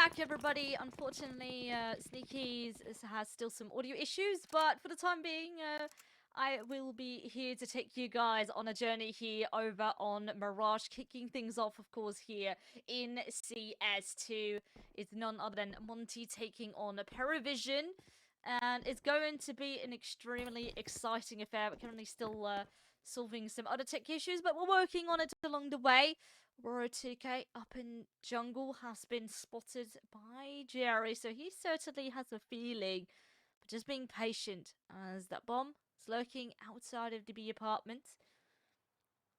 back, everybody. Unfortunately, Sneaky's has still some audio issues, but for the time being, I will be here to take you guys on a journey here over on Mirage, kicking things off, of course, here in CS2. It's none other than Monte taking on PARIVISION, and it's going to be an extremely exciting affair. We're currently still solving some other tech issues, but we're working on it along the way. Aurora 2K up in jungle has been spotted by Jerry, so he certainly has a feeling. But just being patient as that bomb is lurking outside of the B apartment.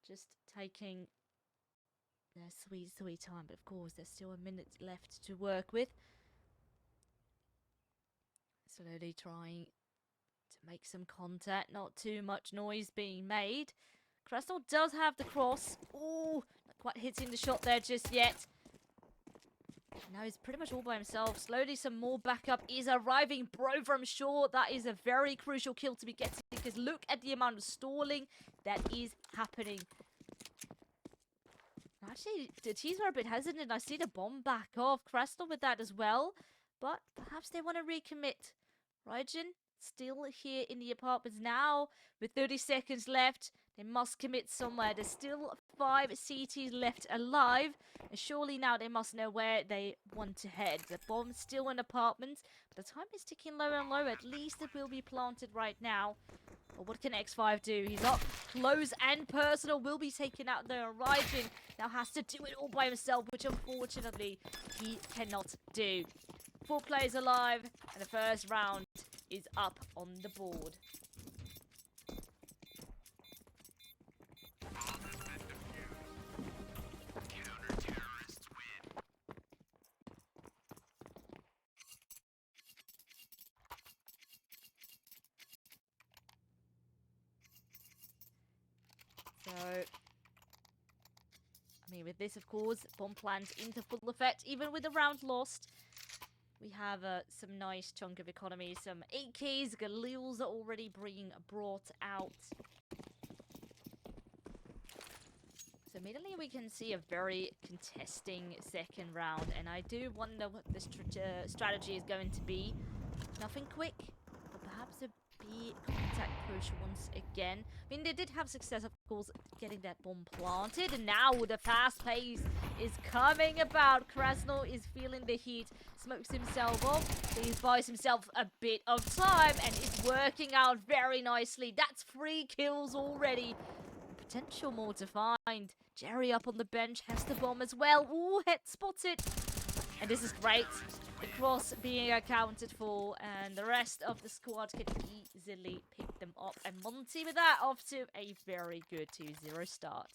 Just taking their sweet, sweet time. But of course, there's still a minute left to work with. Slowly trying to make some contact. Not too much noise being made. Krasnal does have the cross. Oh, not quite hitting the shot there just yet. Now he's pretty much all by himself. Slowly some more backup is arriving. Bro from shore, that is a very crucial kill to be getting, because look at the amount of stalling that is happening. Actually, the teams are a bit hesitant. I see the bomb back off. Krasnal with that as well. But perhaps they want to recommit. Raijin still here in the apartments now with 30 seconds left. They must commit somewhere. There's still 5 CTs left alive. And surely now they must know where they want to head. The bomb's still in apartments. But the time is ticking lower and lower. At least it will be planted right now. But what can X5 do? He's up close and personal. Will be taken out there. Raijin now has to do it all by himself, which unfortunately he cannot do. 4 players alive. And the first round is up on the board. So, I mean, with this, of course, bomb plant into full effect, even with the round lost. We have some nice chunk of economy, some 8Ks, Galils are already being brought out. So immediately we can see a very contesting second round, and I do wonder what this strategy is going to be. Nothing quick, but perhaps a B contact push once again. I mean, they did have success, of course, getting that bomb planted, and now the fast pace is coming about. Krasnal is feeling the heat, smokes himself off, he buys himself a bit of time, and it's working out very nicely. That's 3 kills already. Potential more to find. Jerry up on the bench has the bomb as well. Ooh, head spotted. And this is great. The cross being accounted for, and the rest of the squad can easily pick them up. And Monte with that off to a very good 2-0 start.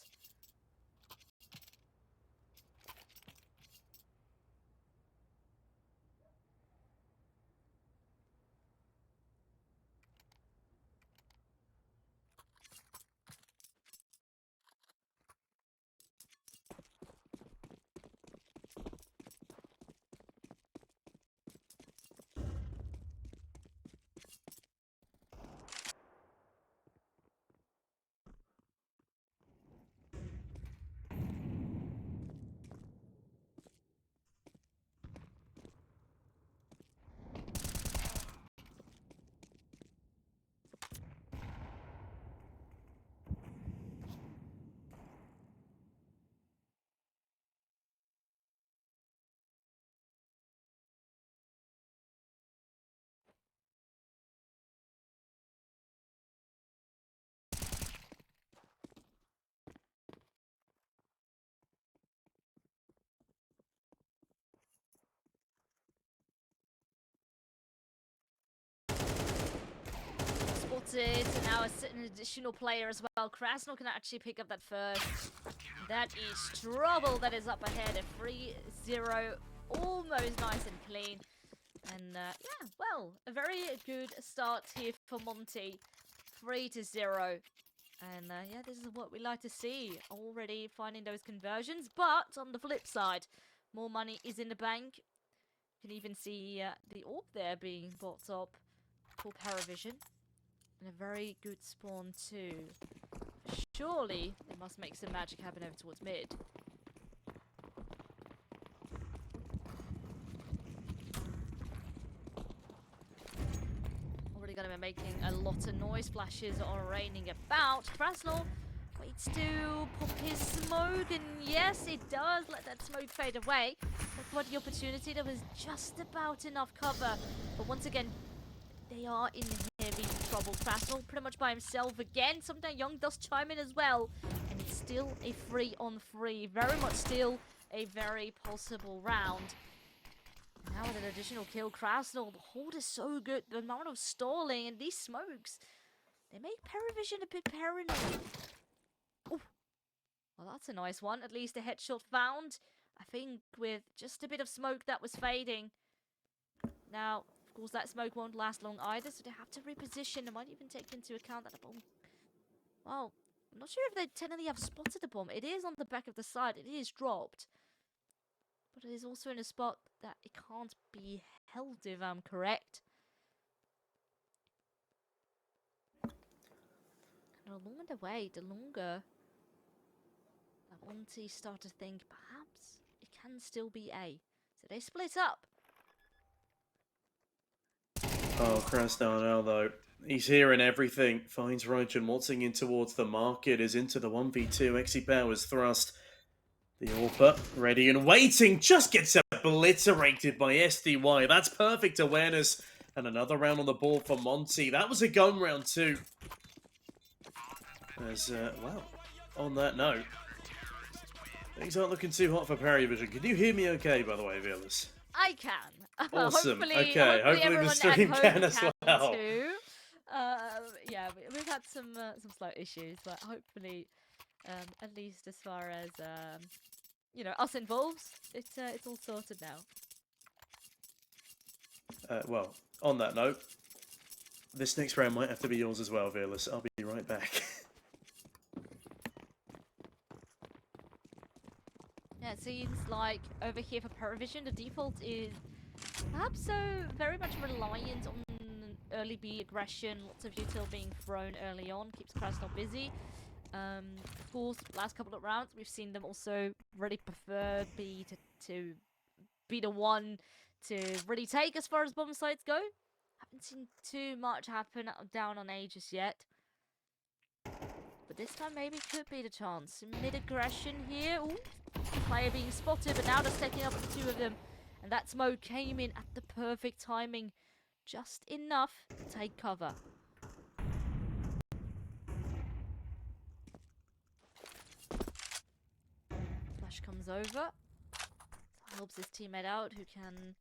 Spotted, and now an additional player as well. Krasnal can actually pick up that first. That is trouble that is up ahead. A 3-0, almost nice and clean. And yeah, well, a very good start here for Monte. 3-0. And yeah, this is what we like to see. Already finding those conversions. But on the flip side, more money is in the bank. You can even see the orb there being bought up for PARIVISION. And a very good spawn too. Surely they must make some magic happen over towards mid. going to be making a lot of noise. Flashes are raining about. Krasnal waits to pop his smoke, and yes, it does let that smoke fade away. But what the opportunity, there was just about enough cover. But once again, they are in heavy trouble. Krasnal pretty much by himself again. Sometimes Young does chime in as well. And it's still a 3-on-3. Very much still a very possible round. Now with an additional kill, Krasnal, the hold is so good. The amount of stalling and these smokes, they make PARIVISION a bit paranoid. Ooh. Well, that's a nice one. At least a headshot found. I think with just a bit of smoke that was fading. Now, of course, that smoke won't last long either, so they have to reposition. They might even take into account that the bomb... Well, I'm not sure if they technically have spotted the bomb. It is on the back of the side. It is dropped. But it is also in a spot that it can't be held, if I'm correct. And the longer they wait, the longer that Monte start to think perhaps it can still be A. So they split up. Oh, Krasnal now, though. He's hearing everything. Finds Rajan waltzing in towards the market, is into the 1v2. Exi Powers thrust. The AWPer, ready and waiting, just gets obliterated by SDY. That's perfect awareness. And another round on the board for Monte. That was a gun round too. As, well, on that note, things aren't looking too hot for PARIVISION. Can you hear me okay, by the way, viewers? I can. Awesome. Hopefully, okay, hopefully the stream can as well. Too. Yeah, we've had some slight issues, but hopefully, at least as far as you know, us involved, it's all sorted now. Well, on that note, this next round might have to be yours as well, Fearless. I'll be right back. Yeah, it seems like over here for PARIVISION, the default is perhaps so very much reliant on early B aggression, lots of util being thrown early on, keeps Krasnal busy. Of course, last couple of rounds, we've seen them also really prefer B to be the one to really take as far as bomb sites go. Haven't seen too much happen down on A just yet. But this time maybe could be the chance. Mid-aggression here. Ooh, player being spotted, but now they're stacking up the two of them. And that smoke came in at the perfect timing. Just enough to take cover. Flash comes over. Helps his teammate out, who can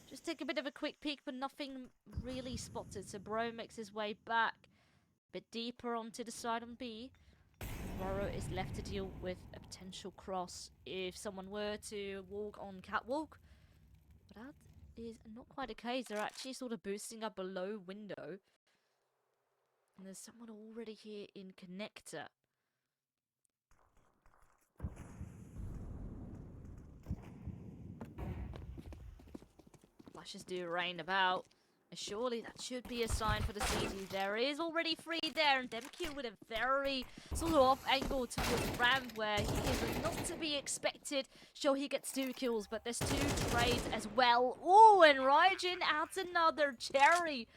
just take a bit of a quick peek, but nothing really spotted. So Bro makes his way back a bit deeper onto the side on B. Bro is left to deal with a potential cross if someone were to walk on catwalk. But that is not quite the case. They're actually sort of boosting up below window. And there's someone already here in connector. Flashes do rain about. Surely that should be a sign for the CT. There is already 3 there, and Demkill with a very sort of off angle towards Ramp where he is not to be expected. Sure, he gets 2 kills, but there's 2 trades as well. Oh, and Rajan adds another cherry.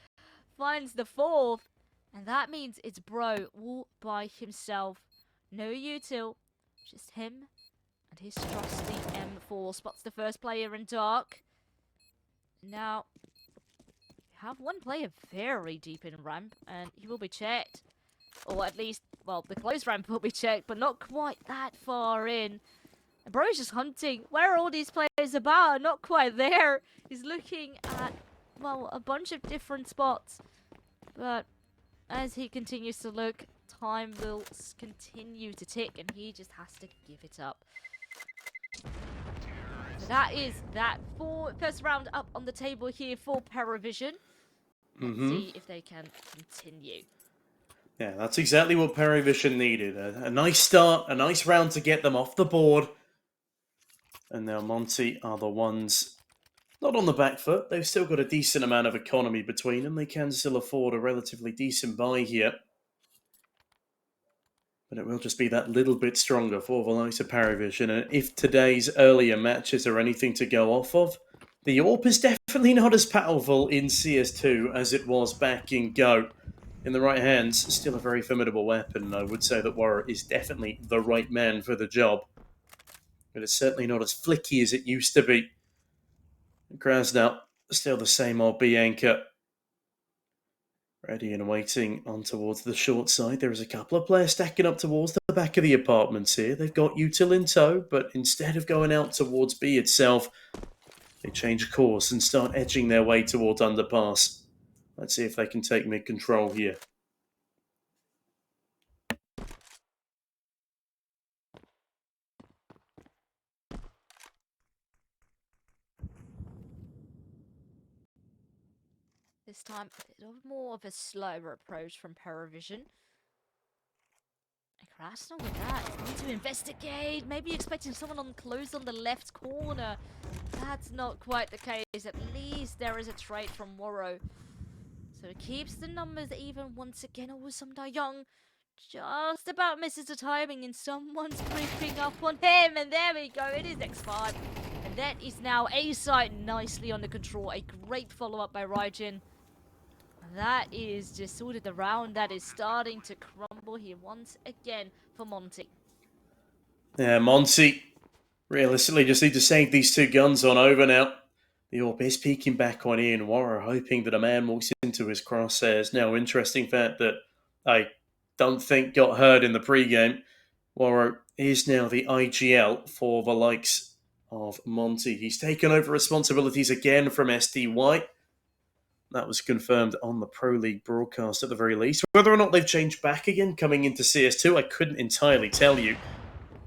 Finds the 4th. And that means it's Bro all by himself. No util, just him and his trusty M4. Spots the first player in dark. Now, we have one player very deep in ramp, and he will be checked. Or at least, well, the close ramp will be checked, but not quite that far in. And Bro's just hunting. Where are all these players about? Not quite there. He's looking at, well, a bunch of different spots. But as he continues to look, time will continue to tick, and he just has to give it up. So that is that first round up on the table here for PARIVISION. Let's see if they can continue. Yeah, that's exactly what PARIVISION needed. A nice start, a nice round to get them off the board. And now Monte are the ones not on the back foot. They've still got a decent amount of economy between them. They can still afford a relatively decent buy here. But it will just be that little bit stronger for the likes of PARIVISION. And if today's earlier matches are anything to go off of, The AWP is definitely not as powerful in CS2 as it was back in Go. In the right hands, still a very formidable weapon, and I would say that Warren is definitely the right man for the job. But it's certainly not as flicky as it used to be. Krasnell, still the same old B anchor. Ready and waiting on towards the short side. There is a couple of players stacking up towards the back of the apartments here. They've got Util in tow, but instead of going out towards B itself, they change course and start edging their way towards underpass. Let's see if they can take mid-control here. This time, a little more of a slower approach from PARIVISION. And Krasnell with that, going to investigate, maybe expecting someone on close on the left corner. That's not quite the case. At least there is a trade from Moro. So it keeps the numbers even once again. Oh, Sumda Young just about misses the timing and someone's creeping up on him. And there we go, it is X5. And that is now A-side nicely under control. A great follow-up by Raijin. That is just sort of the round that is starting to crumble here once again for Monte. Yeah, Monte realistically just need to save these two guns on over now. The AWP is peeking back on Ian Warrer, hoping that a man walks into his crosshairs. Now, interesting fact that I don't think got heard in the pregame. Warrer is now the IGL for the likes of Monte. He's taken over responsibilities again from SDY. That was confirmed on the Pro League broadcast at the very least. Whether or not they've changed back again coming into CS2, I couldn't entirely tell you.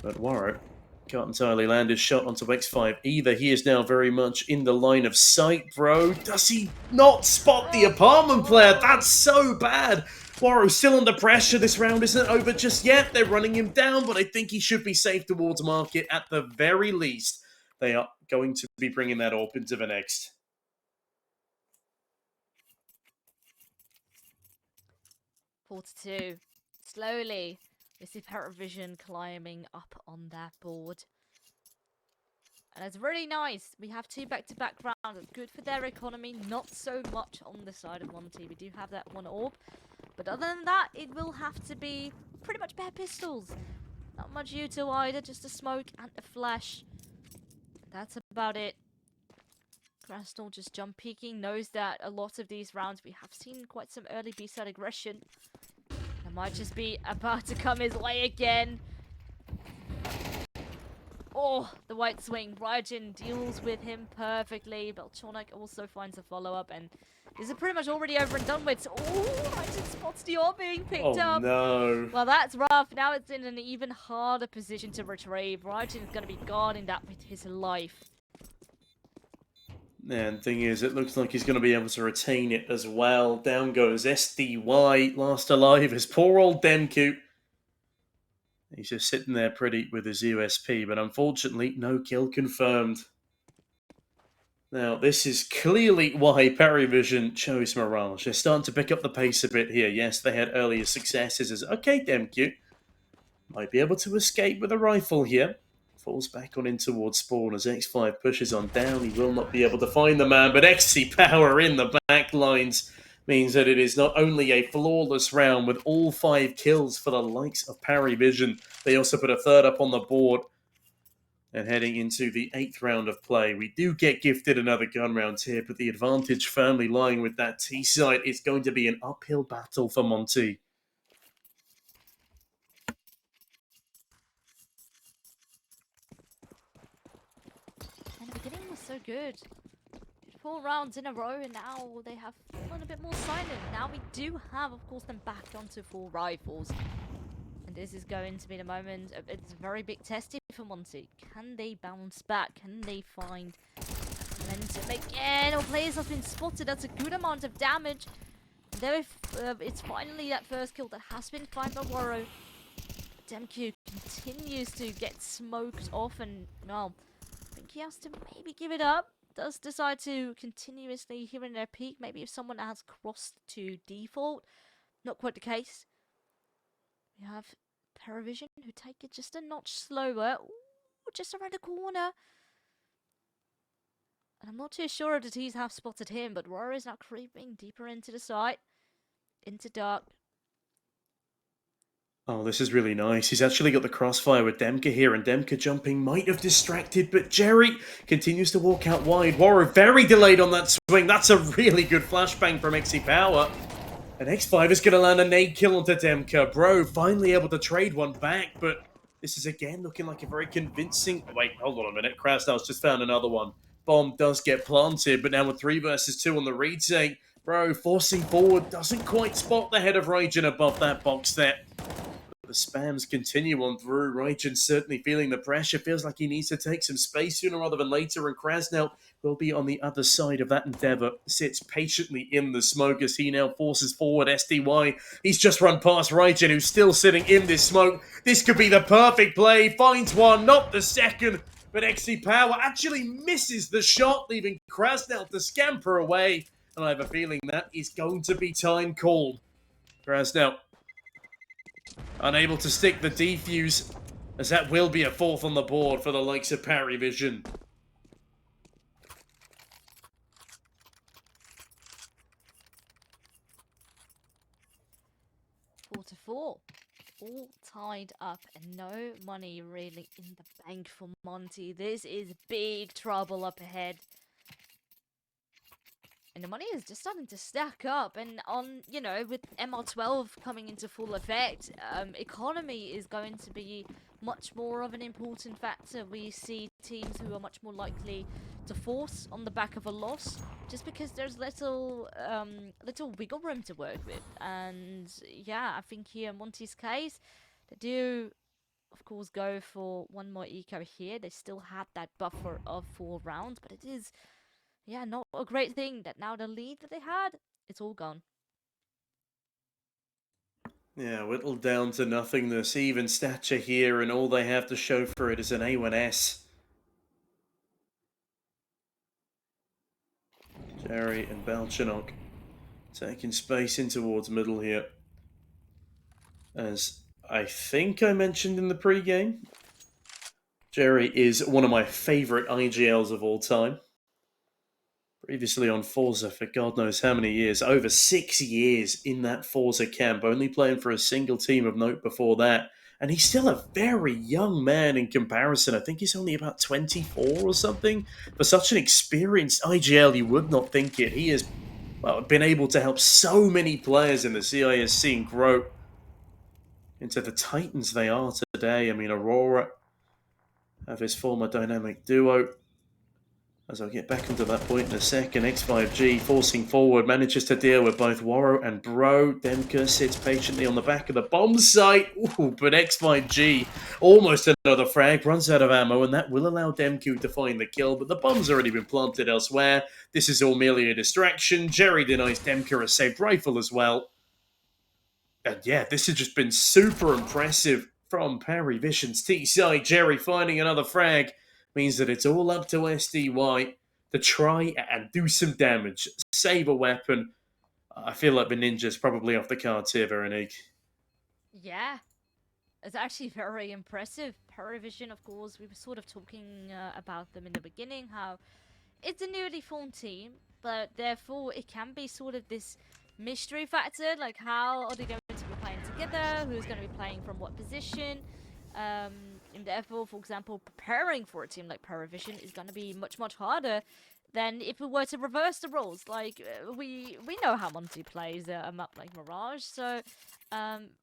But Warrer can't entirely land his shot onto X5 either. He is now very much in the line of sight, bro. Does he not spot the apartment player? That's so bad. Warro's still under pressure. This round isn't over just yet. They're running him down, but I think he should be safe towards market at the very least. They are going to be bringing that AWP into the next. 42. Slowly, we see PARIVISION climbing up on that board. And it's really nice. We have two back-to-back rounds. Good for their economy. Not so much on the side of Monte. We do have that one AWP. But other than that, it will have to be pretty much bare pistols. Not much util either. Just a smoke and a flash. That's about it. Krasnell just jump peeking. Knows that a lot of these rounds we have seen quite some early B-side aggression. That might just be about to come his way again. Oh, the white swing. Raijin deals with him perfectly. Belchonik also finds a follow-up, and this is pretty much already over and done with. So, oh, Raijin spots the AWP being picked up. No. Well, that's rough. Now it's in an even harder position to retrieve. Raijin is going to be guarding that with his life. And thing is, it looks like he's going to be able to retain it as well. Down goes SDY, last alive is poor old Demku. He's just sitting there pretty with his USP, but unfortunately, no kill confirmed. Now, this is clearly why PARIVISION chose Mirage. They're starting to pick up the pace a bit here. Yes, they had earlier successes as, okay, Demku might be able to escape with a rifle here. Falls back on in towards spawn as X5 pushes on down. He will not be able to find the man, but XC power in the back lines means that it is not only a flawless round with all 5 kills for the likes of PARIVISION, they also put a third up on the board. And heading into the 8th round of play, we do get gifted another gun round here, but the advantage firmly lying with that T site. It's going to be an uphill battle for Monte. And the beginning was so good. 4 rounds in a row, and now they have fallen a bit more silent. Now we do have, of course, them back onto 4 rifles. And this is going to be the moment. It's a very big test here for Monte. Can they bounce back? Can they find momentum again? Oh, players have been spotted. That's a good amount of damage. And there it's finally that first kill that has been found by Warrow. Demku continues to get smoked off, and well, I think he has to maybe give it up. Does decide to continuously here in their peak. Maybe if someone has crossed to default. Not quite the case. We have PARIVISION who take it just a notch slower. Ooh, just around the corner. I'm not too sure if the T's have spotted him, but Roar is now creeping deeper into the site, into dark. Oh, this is really nice. He's actually got the crossfire with Demka here, and Demka jumping might have distracted, but Jerry continues to walk out wide. Warro very delayed on that swing. That's a really good flashbang from XE Power. And X5 is going to land a nade kill onto Demka. Bro, finally able to trade one back, but this is again looking like a very convincing... Wait, hold on a minute. Krasnow's just found another one. Bomb does get planted, but now with 3 versus 2 on the retake. Bro, forcing forward, doesn't quite spot the head of Raijin above that box there. The spams continue on through. Raijin certainly feeling the pressure. Feels like he needs to take some space sooner rather than later. And Krasnow will be on the other side of that endeavor. Sits patiently in the smoke as he now forces forward SDY. He's just run past Raijin, who's still sitting in this smoke. This could be the perfect play. Finds one, not the second. But XE Power actually misses the shot, leaving Krasnow to scamper away. And I have a feeling that is going to be time called. Krasnow unable to stick the defuse, as that will be a 4th on the board for the likes of PARIVISION. Four to four. All tied up and no money really in the bank for Monte. This is big trouble up ahead. And the money is just starting to stack up, and on, you know, with MR12 coming into full effect, economy is going to be much more of an important factor. We see teams who are much more likely to force on the back of a loss, just because there's little wiggle room to work with. And yeah, I think here in Monte's case, they do, of course, go for one more eco here. They still had that buffer of 4 rounds, but it is... yeah, not a great thing that now the lead that they had, it's all gone. Yeah, whittled down to nothingness. Even stature here, and all they have to show for it is an A1S. Jerry and Balchanok taking space in towards middle here. As I think I mentioned in the pre-game, Jerry is one of my favourite IGLs of all time. Previously on Forza for God knows how many years. Over 6 years in that Forza camp, only playing for a single team of note before that. And he's still a very young man in comparison. I think he's only about 24 or something. For such an experienced IGL, you would not think it. He has been able to help so many players in the CIS scene grow into the titans they are today. I mean, Aurora have his former dynamic duo. As I'll get back onto that point in a second, X5G forcing forward, manages to deal with both Warro and Bro. Demka sits patiently on the back of the bomb site. Ooh, but X5G, almost another frag, runs out of ammo, and that will allow Demku to find the kill, but the bomb's already been planted elsewhere. This is all merely a distraction. Jerry denies Demka a saved rifle as well. And yeah, this has just been super impressive from PARIVISION's T-side. Jerry finding another frag means that it's all up to SDY to try and do some damage, save a weapon. I feel like the ninja's probably off the cards here, Veronique. Yeah, it's actually very impressive. PARIVISION, of course, we were sort of talking about them in the beginning, how it's a newly formed team, but therefore it can be sort of this mystery factor, like how are they going to be playing together, who's going to be playing from what position. And therefore, for example, preparing for a team like PARIVISION is going to be much, much harder than if we were to reverse the roles. Like, we know how Monte plays a map like Mirage, so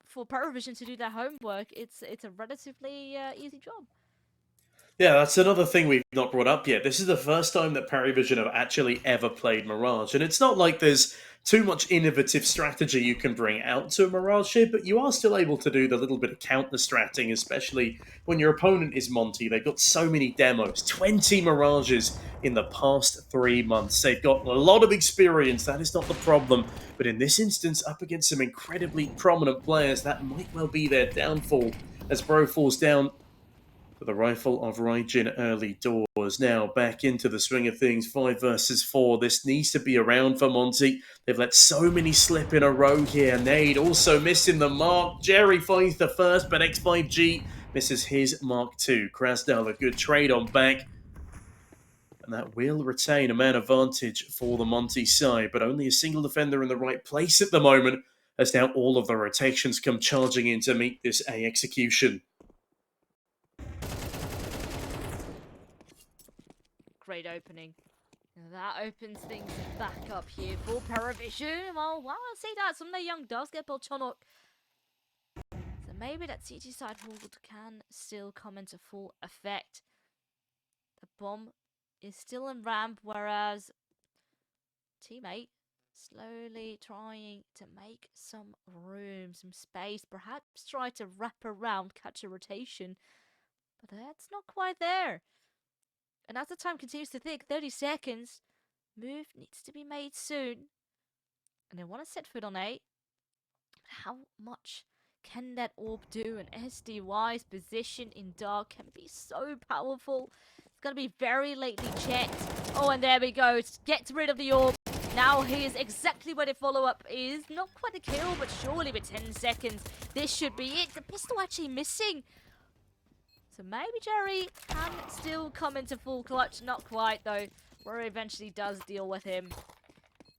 for PARIVISION to do their homework, it's a relatively easy job. Yeah, that's another thing we've not brought up yet. This is the first time that PARIVISION have actually ever played Mirage, and it's not like there's too much innovative strategy you can bring out to a Mirage here, but you are still able to do the little bit of counter-stratting, especially when your opponent is Monte. They've got so many demos, 20 Mirages in the past 3 months. They've got a lot of experience, that is not the problem, but in this instance, up against some incredibly prominent players, that might well be their downfall, as Bro falls down for the rifle of Raijin early doors. Now back into the swing of things, 5 versus 4. This needs to be around for Monte. They've let so many slip in a row here. Nade also missing the mark. Jerry finds the first, but X5G misses his mark too. Krasnell, a good trade on back. And that will retain a man advantage for the Monte side, but only a single defender in the right place at the moment, as now all of the rotations come charging in to meet this A execution. Great opening. That opens things back up here for PARIVISION. Well, while I say that, Sunday Young does get Bolchonok. So maybe that CT side hold can still come into full effect. The bomb is still in ramp, whereas teammate slowly trying to make some room, some space, perhaps try to wrap around, catch a rotation, but that's not quite there. And as the time continues to tick, 30 seconds, move needs to be made soon. And they want to set foot on A. How much can that orb do? And SDY's position in dark can be so powerful. It's going to be very lately checked. Oh, and there we go. Get rid of the orb. Now here's exactly where the follow-up is. Not quite a kill, but surely with 10 seconds, this should be it. The pistol actually missing. So maybe Jerry can still come into full clutch. Not quite, though. Rory eventually does deal with him.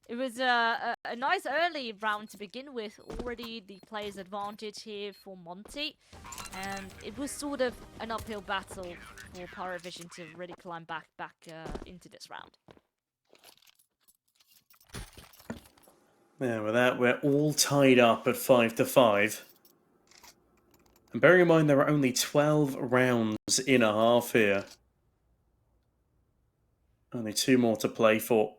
It was a nice early round to begin with. Already the player's advantage here for Monte. And it was sort of an uphill battle for PARIVISION to really climb back into this round. Yeah, with that, we're all tied up at 5-5. And bearing in mind there are only 12 rounds in a half here. Only 2 more to play for.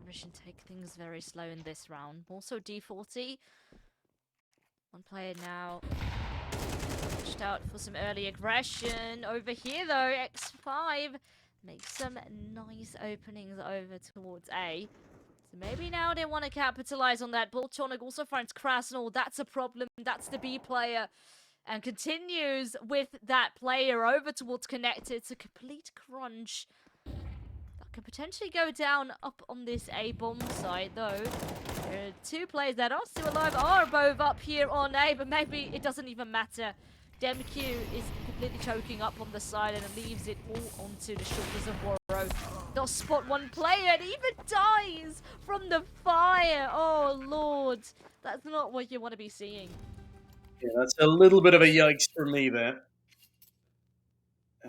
PARIVISION take things very slow in this round. Also D40. One player now pushed out for some early aggression. Over here though, X5 makes some nice openings over towards A. So maybe now they want to capitalize on that. Bolchonok also finds Krasnal. That's a problem. That's the B player. And continues with that player over towards Connected. It's a complete crunch. That could potentially go down up on this A bomb side though. There are 2 players that are still alive, are both up here on A, but maybe it doesn't even matter. DemQ is completely choking up on the side and it leaves it all onto the shoulders of Woro. Does spot one player and even dies from the fire. Oh lord, that's not what you want to be seeing. Yeah, that's a little bit of a yikes from me there.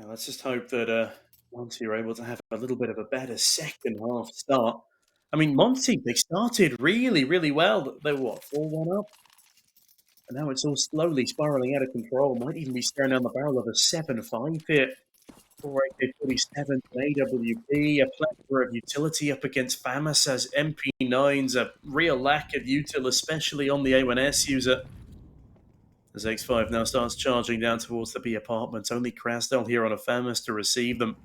Let's just hope that Monte are able to have a little bit of a better second half start. I mean, Monte, they started really, really well. They were, what, 4-1 up? And now it's all slowly spiraling out of control. Might even be staring down the barrel of a 7-5 here. 4AK-47 AWP, a plethora of utility up against FAMAS as MP9's a real lack of util, especially on the A1S user. As X5 now starts charging down towards the B apartments, only Krasnal here on a FAMAS to receive them.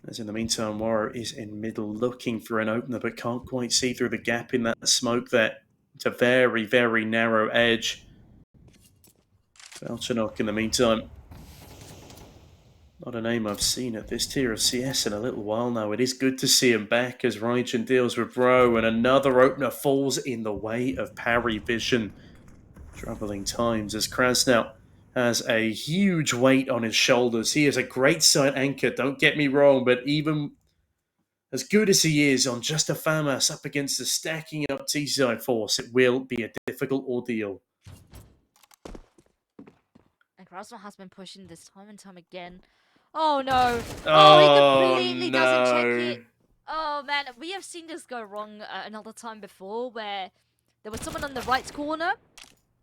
As in the meantime, Waro is in middle looking for an opener, but can't quite see through the gap in that smoke there. It's a very, very narrow edge. Bolchonok in the meantime. Not a name I've seen at this tier of CS in a little while now. It is good to see him back as Raijin deals with Bro, and another opener falls in the way of PARIVISION. Troubling times as Krasnal has a huge weight on his shoulders. He is a great side anchor, don't get me wrong, but even as good as he is on just a FAMAS up against the stacking up T-side force, it will be a difficult ordeal. And Krasnal has been pushing this time and time again. Oh no! Oh, he completely no. doesn't check it. Oh man, we have seen this go wrong another time before where there was someone on the right corner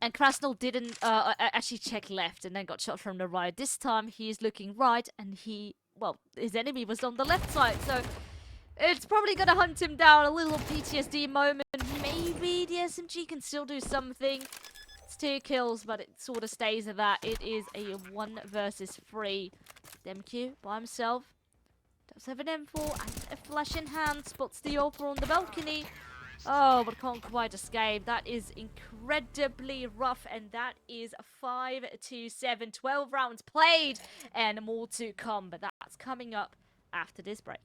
and Krasnal didn't actually check left and then got shot from the right. This time he's looking right and his enemy was on the left side. So it's probably going to hunt him down. A little PTSD moment. Maybe the SMG can still do something. It's 2 kills, but it sort of stays at that. It is a 1 versus 3. DemQ by himself. Does have an M4 and a flash in hand. Spots the AWPer on the balcony. Oh, but can't quite escape. That is incredibly rough, and that is 5-7. 12 rounds played, and more to come, but that's coming up after this break.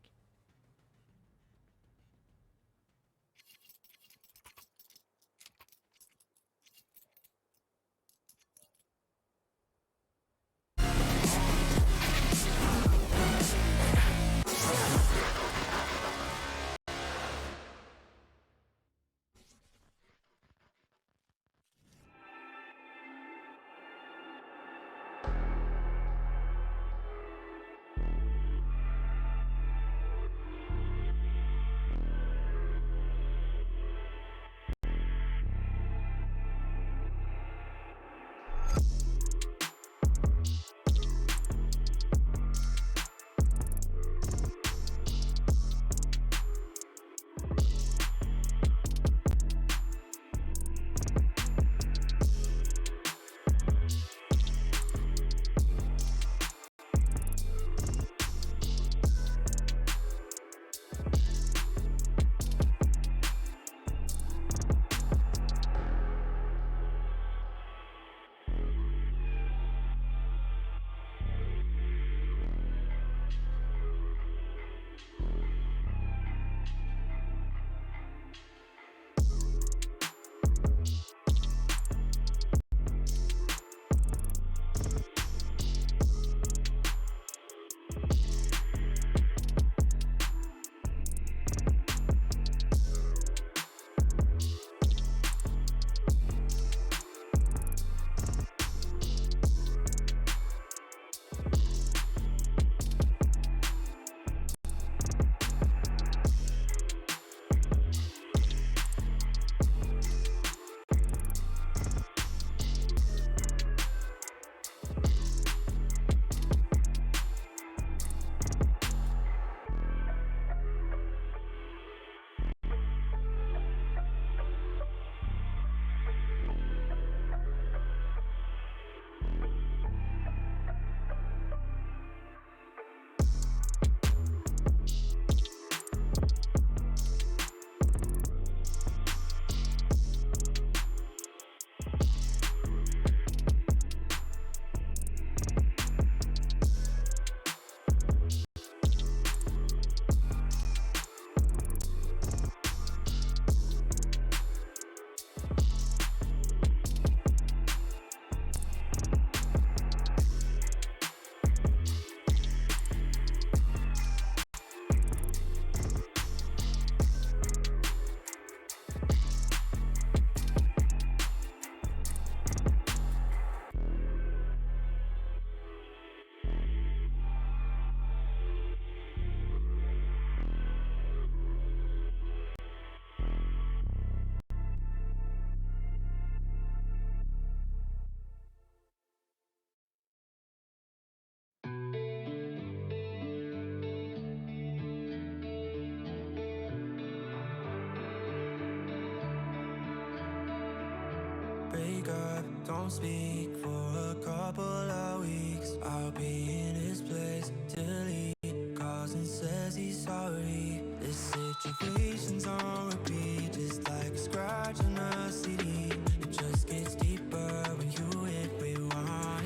Break up, don't speak for a couple of weeks. I'll be in his place till he calls and says he's sorry. This situation's on repeat, just like a scratch on a CD. It just gets deeper when you hit rewind.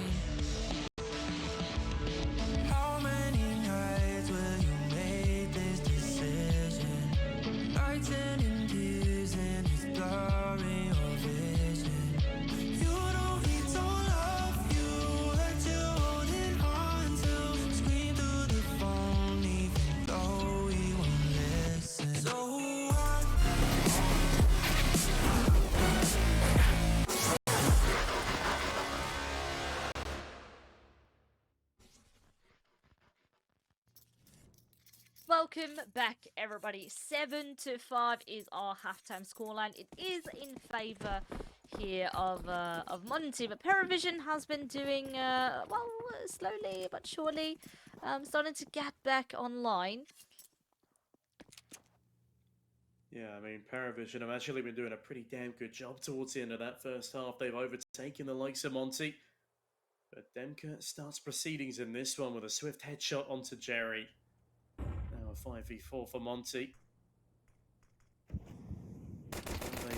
How many nights will you make this decision? Nights ending tears and it's blurring your vision. You know he don't love you like you're holding on to. Scream through the phone even though he won't listen. So what? Welcome back, everybody. 7-5 is our halftime scoreline. It is in favor here of Monte, but PARIVISION has been doing well, slowly but surely, starting to get back online. Yeah, I mean, PARIVISION have actually been doing a pretty damn good job towards the end of that first half. They've overtaken the likes of Monte. But Demka starts proceedings in this one with a swift headshot onto Jerry. Now a 5v4 for Monte.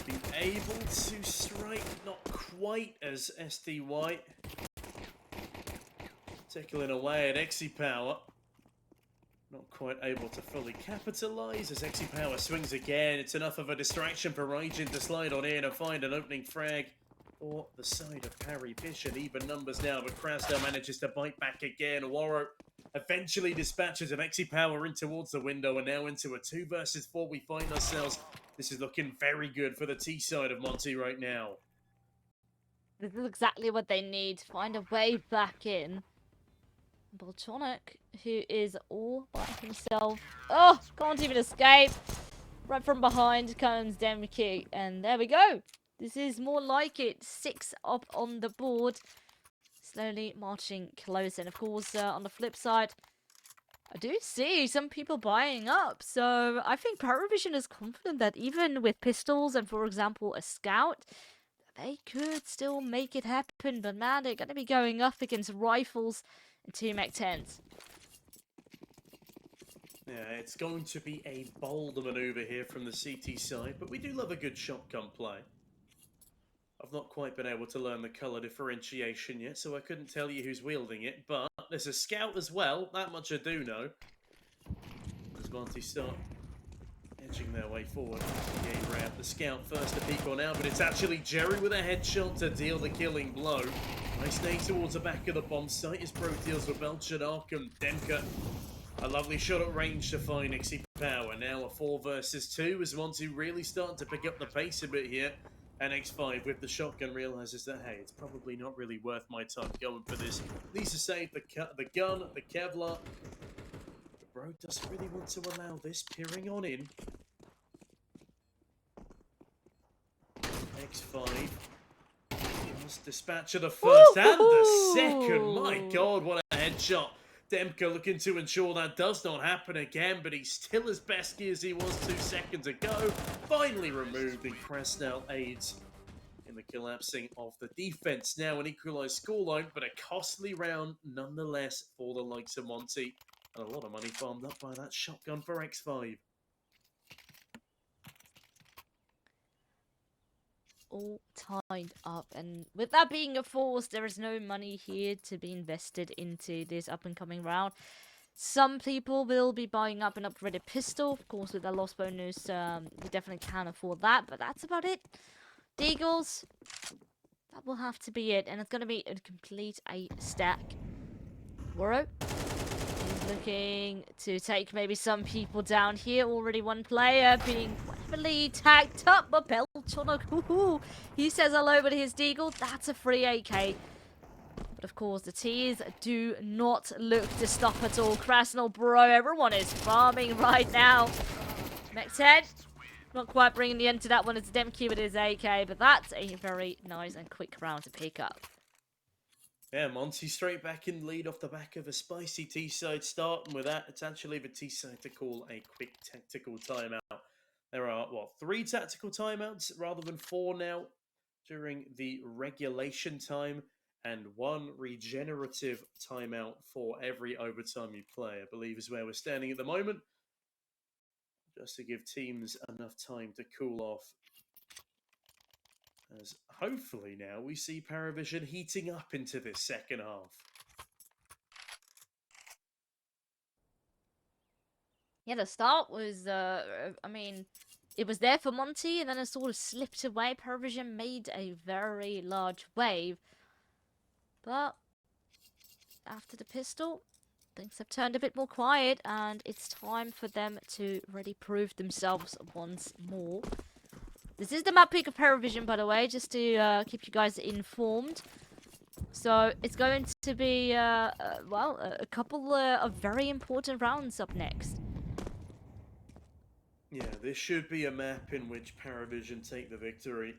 Been able to strike, not quite as SD White. Tickling away at Exi Power. Not quite able to fully capitalise as Exi Power swings again. It's enough of a distraction for Raijin to slide on in and find an opening frag for the side of PARIVISION. Even numbers now, but Krasdell manages to bite back again. Waro eventually dispatches of Exi Power in towards the window, and now into a 2 versus 4 we find ourselves. This is looking very good for the T side of Monte right now. This is exactly what they need. Find a way back in. Boltonic, who is all by himself. Oh, can't even escape. Right from behind comes Demki, and there we go. This is more like it. 6 up on the board. Slowly marching close. And of course, on the flip side, I do see some people buying up. So I think PARIVISION is confident that even with pistols and, for example, a scout, they could still make it happen. But man, they're going to be going up against rifles and 2 Mach-10s. Yeah, it's going to be a bold maneuver here from the CT side, but we do love a good shotgun play. I've not quite been able to learn the colour differentiation yet, so I couldn't tell you who's wielding it, but there's a scout as well, that much I do know. As Monte start edging their way forward. The A-Rab, the scout first to peek on out, but it's actually Jerry with a headshot to deal the killing blow. Nice nade towards the back of the bomb site as Pro deals with Belcher, Arkham, Demka. A lovely shot at range to find Exi Power. Now a 4 versus 2 as Monte really starting to pick up the pace a bit here. And X5 with the shotgun realizes that, hey, it's probably not really worth my time going for this. Needs to save the gun, the Kevlar. But Bro doesn't really want to allow this. Peering on in. X5. Dispatch of the first and the second. My God, what a headshot. Demka looking to ensure that does not happen again, but he's still as besky as he was 2 seconds ago. Finally removed, and Krasnell aids in the collapsing of the defense. Now an equalized scoreline, but a costly round nonetheless for the likes of Monte. And a lot of money farmed up by that shotgun for X5. All tied up, and with that being a force, there is no money here to be invested into this up and coming round. Some people will be buying up an upgraded pistol, of course. With a loss bonus, we definitely can afford that, but that's about it. Deagles, that will have to be it, and it's going to be a complete A stack. Waro is looking to take maybe some people down here. Already one player being heavily tagged up, but Belchonok, he says hello with his Deagle. That's a free AK. But of course, the T's do not look to stop at all. Krasnell, bro, everyone is farming right now. Mach-10, not quite bringing the end to that one. It's Demki with his AK, but that's a very nice and quick round to pick up. Yeah, Monty straight back in lead off the back of a spicy T-side start, and with that, it's actually the T-side to call a quick tactical timeout. There are, what, 3 tactical timeouts rather than 4 now during the regulation time, and 1 regenerative timeout for every overtime you play, I believe is where we're standing at the moment, just to give teams enough time to cool off. As hopefully now we see PARIVISION heating up into this second half. Yeah, the start was, I mean, it was there for Monte, and then it sort of slipped away. PARIVISION made a very large wave. But after the pistol, things have turned a bit more quiet, and it's time for them to really prove themselves once more. This is the map pick of PARIVISION, by the way, just to keep you guys informed. So it's going to be, well, a couple of very important rounds up next. Yeah, this should be a map in which PARIVISION take the victory.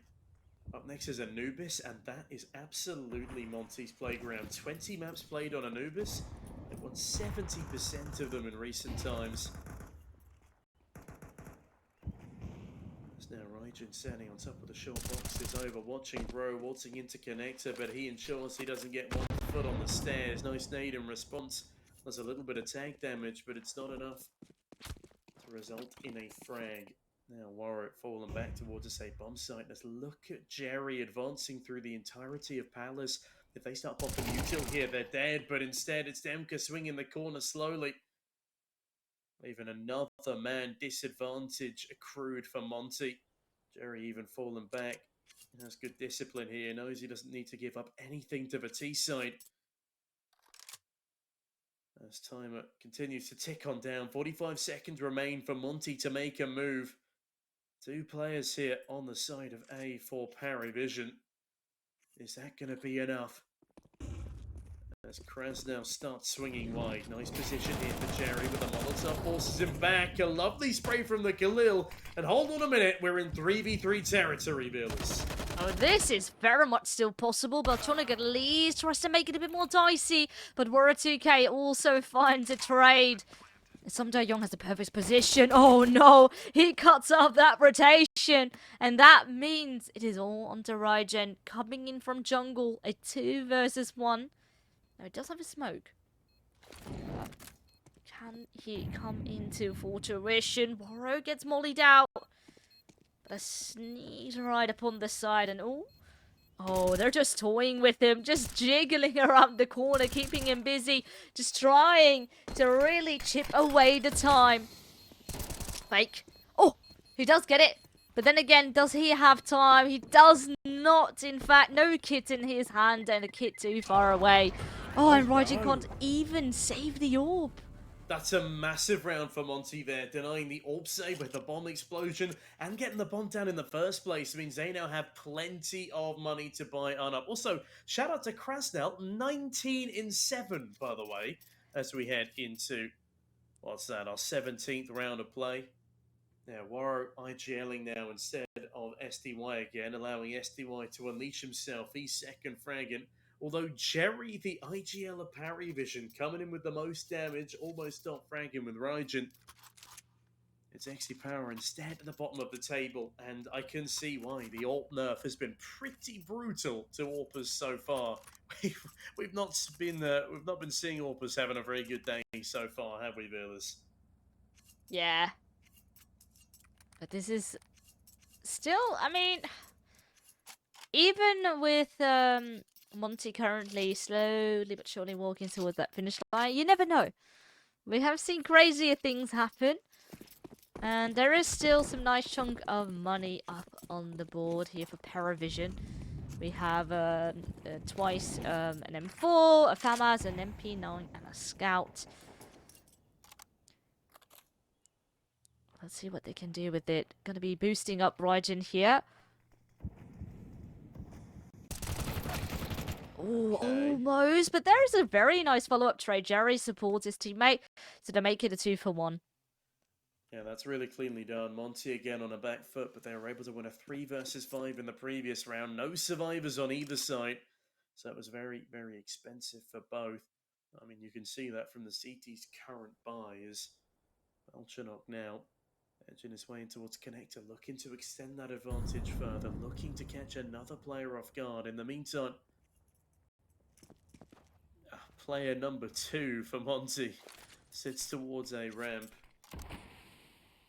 Up next is Anubis, and that is absolutely Monte's playground. 20 maps played on Anubis. They've won 70% of them in recent times. There's now Raijin standing on top of the short boxes over, watching Bro waltzing into connector, but he ensures he doesn't get 1 foot on the stairs. Nice nade in response. There's a little bit of tag damage, but it's not enough to result in a frag. Now Warwick falling back towards a safe bomb site. Let's look at Jerry advancing through the entirety of Palace. If they start popping util here, they're dead. But instead, it's Demka swinging the corner slowly. Leaving another man disadvantage accrued for Monte. Jerry even falling back. He has good discipline here. Knows he doesn't need to give up anything to the T side. As timer continues to tick on down. 45 seconds remain for Monte to make a move. 2 players here on the side of A for PARIVISION. Is that going to be enough? As Krasnov starts swinging wide. Nice position here for Jerry with the Molotov. Forces him back. A lovely spray from the Khalil. And hold on a minute. We're in 3v3 territory, Bills. Oh, this is very much still possible. Beltronic at least tries to make it a bit more dicey. But Wara 2K also finds a trade. Some Young has the perfect position. Oh no, he cuts off that rotation. And that means it is all onto Rygen coming in from jungle. A 2 versus 1. Now, it does have a smoke. Can he come into full tuition? Warrow gets mollied out. But a sneeze right upon the side. And oh, they're just toying with him. Just jiggling around the corner, keeping him busy. Just trying to really chip away the time. Fake. Oh, he does get it. But then again, does he have time? He does not. In fact, no kit in his hand and a kit too far away. Oh, and Rygen can't even save the orb. That's a massive round for Monte there, denying the orb save with the bomb explosion and getting the bomb down in the first place means they now have plenty of money to buy on up. Also, shout out to Krasnell, 19 in 7, by the way, as we head into, what's that, our 17th round of play. Now, Warro IGLing now instead of SDY again, allowing SDY to unleash himself. He's second fragging. Although Jerry, the IGL of PARIVISION, coming in with the most damage, almost stopped fragging with Rygen. It's XD Power instead at the bottom of the table, and I can see why. The alt nerf has been pretty brutal to Orpers so far. We've not been seeing Orpers having a very good day so far, have we, Villas? Yeah. But this is still, I mean, even with Monte currently slowly but surely walking towards that finish line, you never know. We have seen crazier things happen. And there is still some nice chunk of money up on the board here for PARIVISION. We have twice an M4, a FAMAS, an MP9, and a Scout. Let's see what they can do with it. Gonna be boosting up Rygen here. Oh, almost. But there is a very nice follow-up trade. Jerry supports his teammate, so to make it a 2-for-1. Yeah, that's really cleanly done. Monte again on a back foot, but they were able to win a 3 versus 5 in the previous round. No survivors on either side. So it was very, very expensive for both. I mean, you can see that from the CT's current buy is Belchanok now edging his way in towards Connector, looking to extend that advantage further, looking to catch another player off guard. In the meantime, player number 2 for Monte sits towards a ramp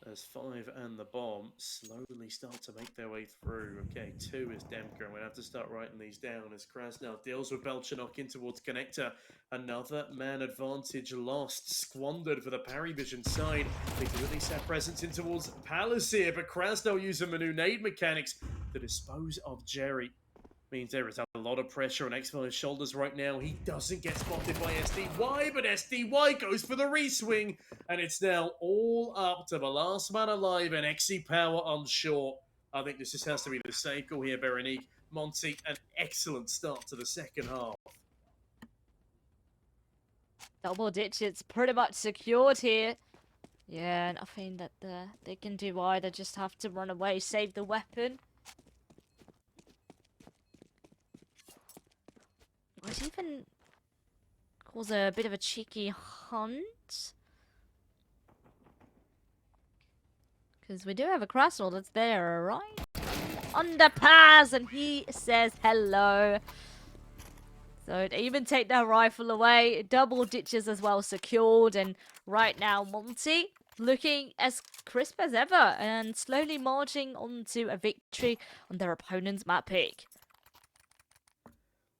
as 5 and the bomb slowly start to make their way through. Okay, 2 is Demka. We're going to have to start writing these down as Krasnell deals with Belchanok in towards Connector. Another man advantage lost, squandered for the PARIVISION side. They deliberately set presence in towards Palace here, but Krasnell using the new nade mechanics to dispose of Jerry. Means there is a lot of pressure on X-File's shoulders right now. He doesn't get spotted by SDY, but SDY goes for the reswing. And it's now all up to the last man alive and XC Power on shore. I think this just has to be the safe call here, Veronique. Monte, an excellent start to the second half. Double digits pretty much secured here. Yeah, nothing that they can do either. Just have to run away, save the weapon. Might even cause a bit of a cheeky hunt. Because we do have a Krasnell that's there, right? Underpass, and he says hello. So to even take that rifle away, double ditches as well secured. And right now, Monte looking as crisp as ever and slowly marching onto a victory on their opponent's map pick.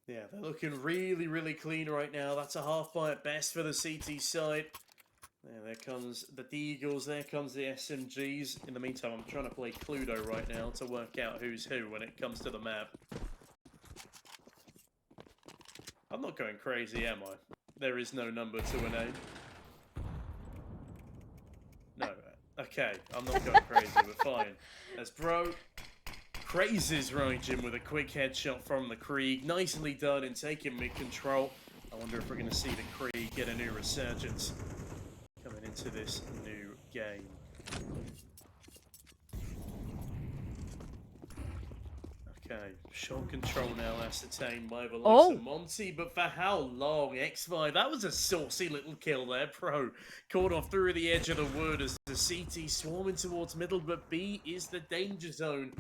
Yeah, they're looking really, really clean right now. That's a half by at best for the CT side. There comes the Deagles, there comes the SMGs. In the meantime, I'm trying to play Cluedo right now to work out who's who when it comes to the map. I'm not going crazy, am I? There is no number to a name. No. Okay, I'm not going crazy, but fine. As Bro praises Raijin with a quick headshot from the Krieg. Nicely done in taking mid-control. I wonder if we're going to see the Krieg get a new resurgence coming into this new game. Okay, shot control now ascertained by the likes of Monte, but for how long? X5, that was a saucy little kill there, Pro. Caught off through the edge of the wood as the CT swarming towards middle, but B is the danger zone.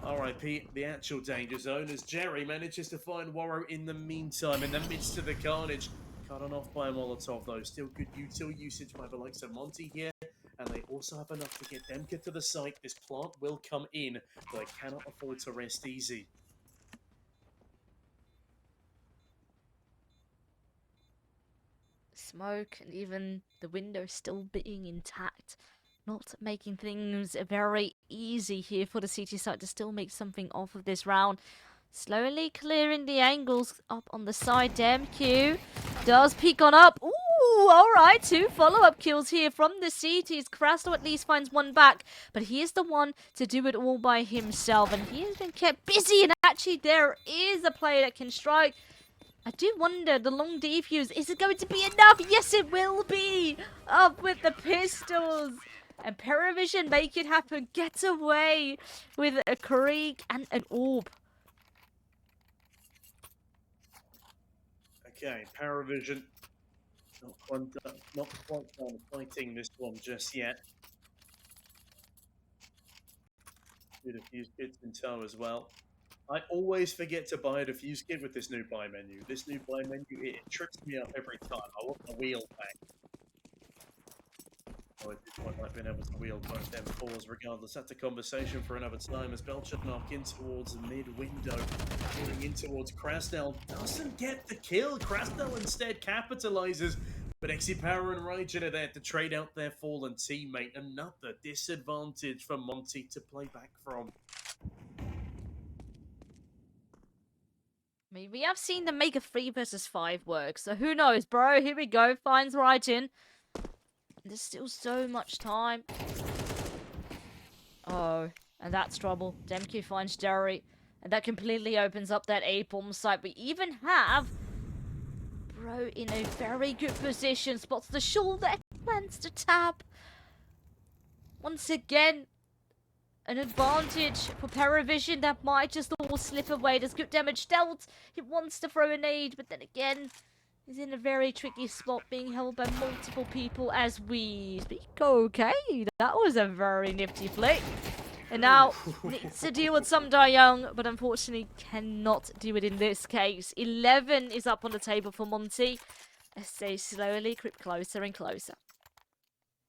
RIP, the actual danger zone, as Jerry manages to find Warrow in the meantime, in the midst of the carnage. Cut on off by a Molotov though, still good util usage by the likes of Monte here. And they also have enough to get Demka to the site. This plant will come in, but they cannot afford to rest easy. Smoke and even the window still being intact. Not making things very easy here for the CT side to still make something off of this round. Slowly clearing the angles up on the side. DMQ does peek on up. Ooh, alright, 2 follow-up kills here from the CTs. Crasto at least finds one back, but he is the one to do it all by himself, and he has been kept busy, and actually there is a player that can strike. I do wonder, the long defuse, is it going to be enough? Yes, it will be! Up with the pistols! And PARIVISION make it happen, get away with a Krieg and an orb. Okay, PARIVISION not quite done fighting this one just yet. Do the fuse kits in tow as well. I always forget to buy a diffuse kit with this new buy menu. This new buy menu, it trips me up every time. I want the wheel back. Oh, I did quite like being able to wheel both M4s regardless. That's a conversation for another time as Belchuk in towards the mid-window. Moving in towards Krasnell. Doesn't get the kill. Krasnell instead capitalizes. But Exipower and Raijin are there to trade out their fallen teammate. Another disadvantage for Monte to play back from. I mean, we have seen them make a 3 versus 5 work, so who knows, bro? Here we go. Finds Raijin. There's still so much time. Oh, and that's trouble. Demke finds Jerry, and that completely opens up that A-bomb site. We even have Bro in a very good position. Spots the shoulder, plans to tap. Once again, an advantage for PARIVISION that might just all slip away. There's good damage dealt. He wants to throw a nade, but then again, he's in a very tricky spot, being held by multiple people as we speak. Okay, that was a very nifty flick. And now, needs to deal with some Young, but unfortunately cannot do it in this case. 11 is up on the table for Monte as they slowly creep closer and closer.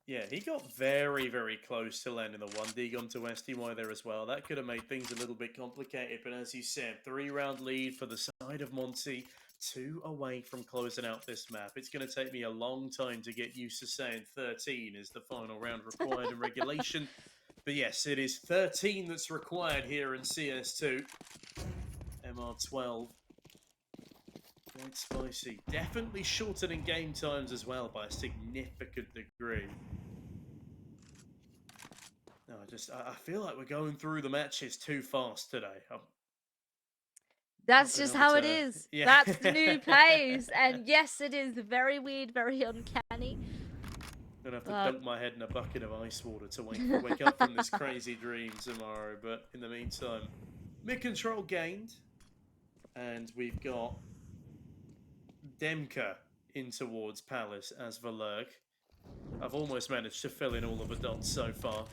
Yeah, he got very, very close to landing the 1D onto STY there as well. That could have made things a little bit complicated, but as you said, 3-round lead for the side of Monte. 2 away from closing out this map. It's going to take me a long time to get used to saying 13 is the final round required in regulation. But yes, it is 13 that's required here in CS2. MR12. Quite spicy. Definitely shortening game times as well by a significant degree. No, I feel like we're going through the matches too fast today. That's just how it is. Yeah. That's the new pace. And yes, it is very weird, very uncanny. I'm going to have to dunk my head in a bucket of ice water to wake up from this crazy dream tomorrow. But in the meantime, mid-control gained. And we've got Demka in towards Palace as Valurk. I've almost managed to fill in all of the dots so far.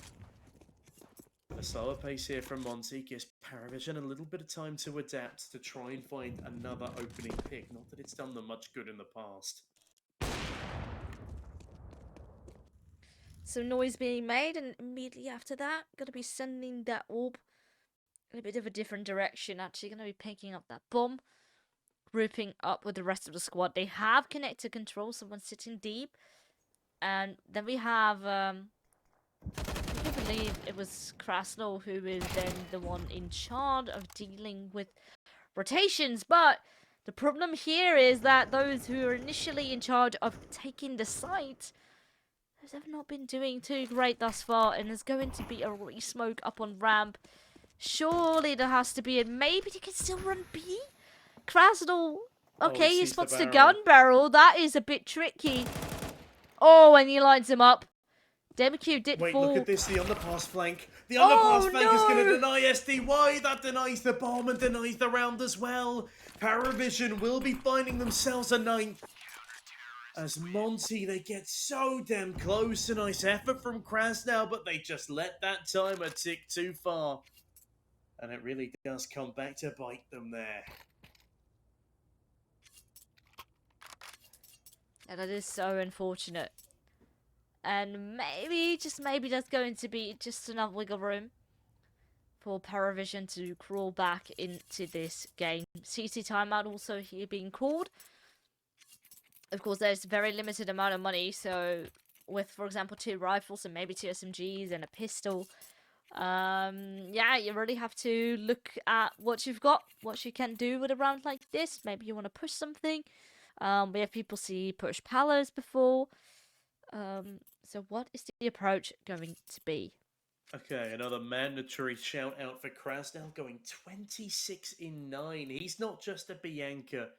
A slower pace here from Monte gives PARIVISION a little bit of time to adapt to try and find another opening pick. Not that it's done them much good in the past. some noise being made, and immediately after that, gonna be sending that orb in a bit of a different direction. Actually, gonna be picking up that bomb, grouping up with the rest of the squad. They have connected control, someone sitting deep, and then we have I believe it was Krasnov who is then the one in charge of dealing with rotations, but the problem here is that those who are initially in charge of taking the site, those have not been doing too great thus far, and there's going to be a re-smoke up on ramp. Surely there has to be, and maybe they can still run B? Krasnov, okay, he sees the spots the barrel. gun barrel, that is a bit tricky. Oh, and he lines him up. Demiq did Wait, fall. look at this, the underpass flank. The Oh, underpass flank is going to no! deny SDY. That denies the bomb and denies the round as well. PARIVISION will be finding themselves a ninth. As Monte, they get so damn close. A nice effort from Krasnov, but they just let that timer tick too far. And it really does come back to bite them there. And that is so unfortunate. And maybe, just maybe, there's going to be just enough wiggle room for PARIVISION to crawl back into this game. CT timeout also here being called. Of course, there's very limited amount of money, so with, for example, 2 rifles and maybe 2 SMGs and a pistol, yeah, you really have to look at what you've got, what you can do with a round like this. Maybe you want to push something. We have people see push palos before. So what is the approach going to be? Okay, another mandatory shout out for Krasnov, going 26 in 9. He's not just a Bianca.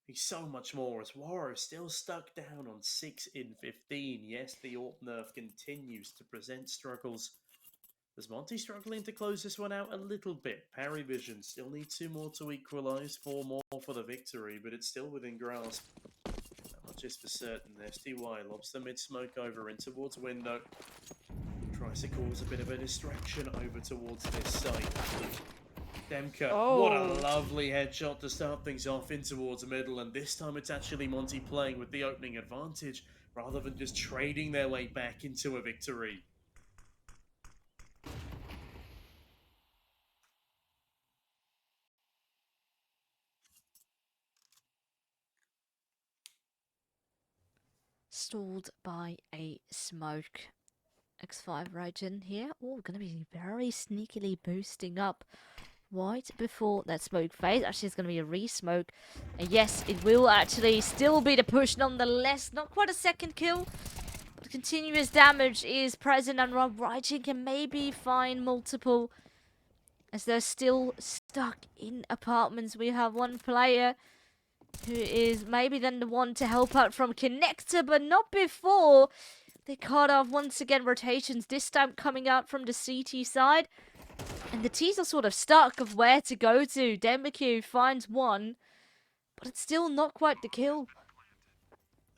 He's so much more, as Waro still stuck down on 6 in 15. Yes, the AWP nerf continues to present struggles. Is Monte struggling to close this one out a little bit? PARIVISION still need 2 more to equalise, 4 more for the victory, but it's still within grasp. That much is for certain. SDY lobs the mid-smoke over in towards window. Tries to cause a bit of a distraction over towards this side. Demka, what a lovely headshot to start things off in towards the middle, and this time it's actually Monte playing with the opening advantage rather than just trading their way back into a victory. Stalled by a smoke. X5 Rajan here. Oh, gonna be very sneakily boosting up right before that smoke phase. Actually, it's gonna be a re-smoke. And yes, it will actually still be the push nonetheless. Not quite a second kill, but continuous damage is present, and Rob Rajan can maybe find multiple, as they're still stuck in apartments. We have one player who is maybe then the one to help out from Connector, but not before they cut off once again rotations, this time coming out from the CT side. And the T's are sort of stuck of where to go to. Demiq finds one, but it's still not quite the kill.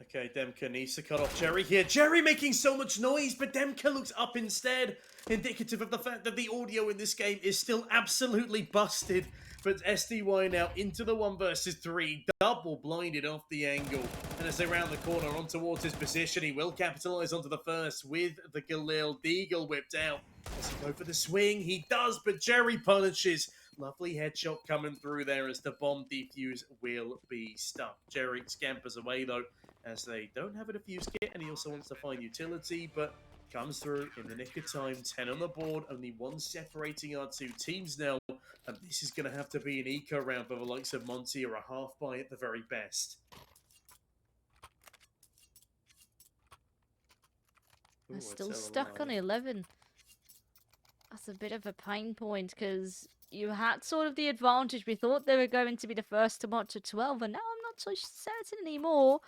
Okay, Demka needs to cut off Jerry here. Jerry making so much noise, but Demka looks up instead. Indicative of the fact that the audio in this game is still absolutely busted. But SDY now into the 1 versus 3, double blinded off the angle. And as they round the corner on towards his position, he will capitalise onto the first with the Galil. Deagle whipped out. Does he go for the swing? He does, but Jerry punishes. Lovely headshot coming through there as the bomb defuse will be stuck. Jerry scampers away though, as they don't have a defuse kit, and he also wants to find utility, but comes through in the nick of time. 10 on the board, only 1 separating our 2 teams now, and this is going to have to be an eco round for the likes of Monte, or a half buy at the very best. They're Ooh, still it's stuck on alive. 11. That's a bit of a pain point, because you had sort of the advantage. We thought they were going to be the first to march to 12, and now I'm not so certain anymore.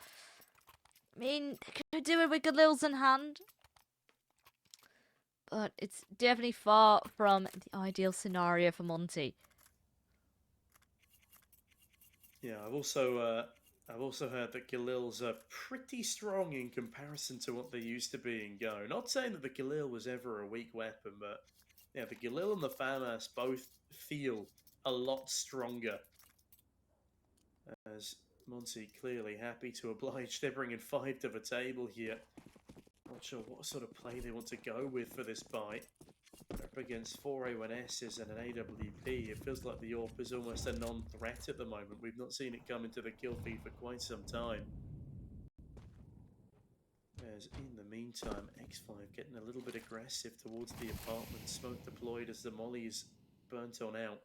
I mean, they could do it with Galil's in hand, but it's definitely far from the ideal scenario for Monte. Yeah, I've also heard that Galil's are pretty strong in comparison to what they used to be in Go. Not saying that the Galil was ever a weak weapon, but yeah, the Galil and the FAMAS both feel a lot stronger. As Monte clearly happy to oblige, they're bringing 5 to the table here. Not sure what sort of play they want to go with for this bite. Up against 4 A1Ss and an AWP, it feels like the AWP is almost a non-threat at the moment. We've not seen it come into the kill feed for quite some time. As in the meantime, X5 getting a little bit aggressive towards the apartment. Smoke deployed as the molly is burnt on out.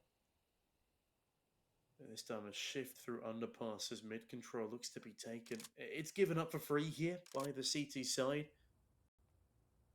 And this time a shift through underpass as mid control looks to be taken. It's given up for free here by the CT side.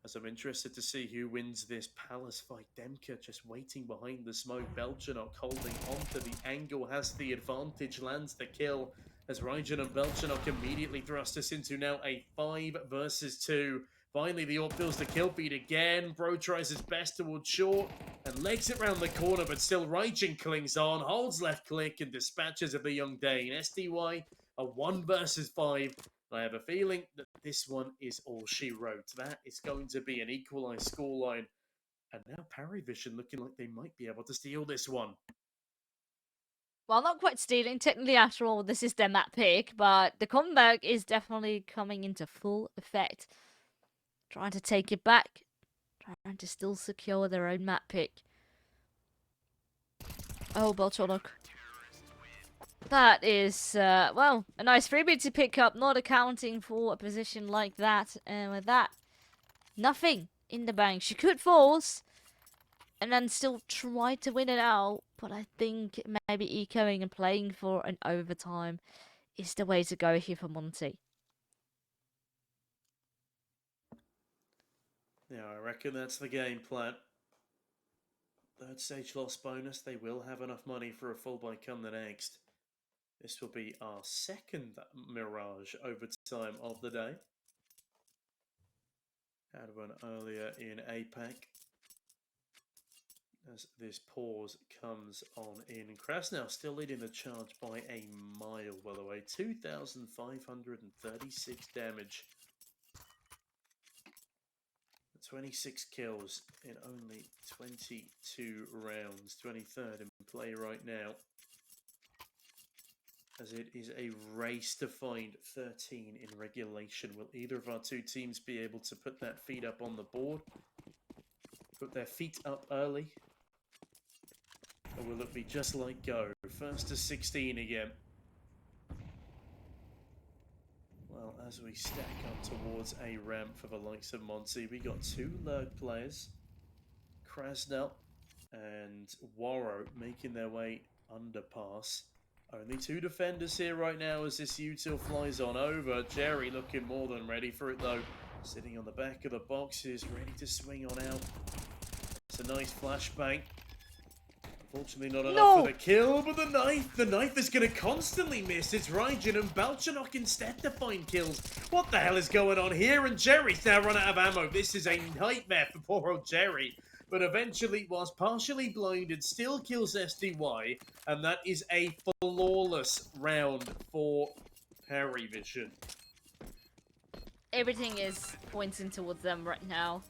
As I'm interested to see who wins this Palace fight. Demka just waiting behind the smoke. Belchanok holding onto the angle, has the advantage, lands the kill. As Rajan and Belchanok immediately thrust us into now a 5 versus 2. Finally, the AWP builds the kill feed again. Bro tries his best towards short and legs it round the corner, but still Rajan clings on, holds left click and dispatches of the young Dane. SDY, a 1 versus 5. I have a feeling that this one is all she wrote. That is going to be an equalised scoreline. And now PARIVISION looking like they might be able to steal this one. Well, not quite stealing. Technically, after all, this is their map pick, but the comeback is definitely coming into full effect. Trying to take it back. Trying to still secure their own map pick. Oh, Belchonok. That is, well, a nice freebie to pick up, not accounting for a position like that. And with that, nothing in the bank. She could force and then still try to win it out. But I think maybe ecoing and playing for an overtime is the way to go here for Monte. Yeah, I reckon that's the game plan. Third stage loss bonus. They will have enough money for a full buy come the next. This will be our second Mirage overtime of the day. Had one earlier in APAC. As this pause comes on in. Krasnov still leading the charge by a mile, by the way. 2,536 damage. 26 kills in only 22 rounds. 23rd in play right now. As it is a race to find 13 in regulation. Will either of our two teams be able to put that feet up on the board? Put their feet up early? Or will it be just like Go? First to 16 again. Well, as we stack up towards a ramp for the likes of Monte, we got 2 Lurk players. Krasnell and Warrow making their way underpass. Only 2 defenders here right now as this util flies on over. Jerry looking more than ready for it though. Sitting on the back of the boxes, ready to swing on out. It's a nice flashbang. Unfortunately not enough for the kill, but the knife is going to constantly miss. It's Rajan and Belchanok instead to find kills. What the hell is going on here? And Jerry's now run out of ammo. This is a nightmare for poor old Jerry. But eventually, whilst partially blinded, still kills SDY. And that is a flawless round for PARIVISION. Everything is pointing towards them right now.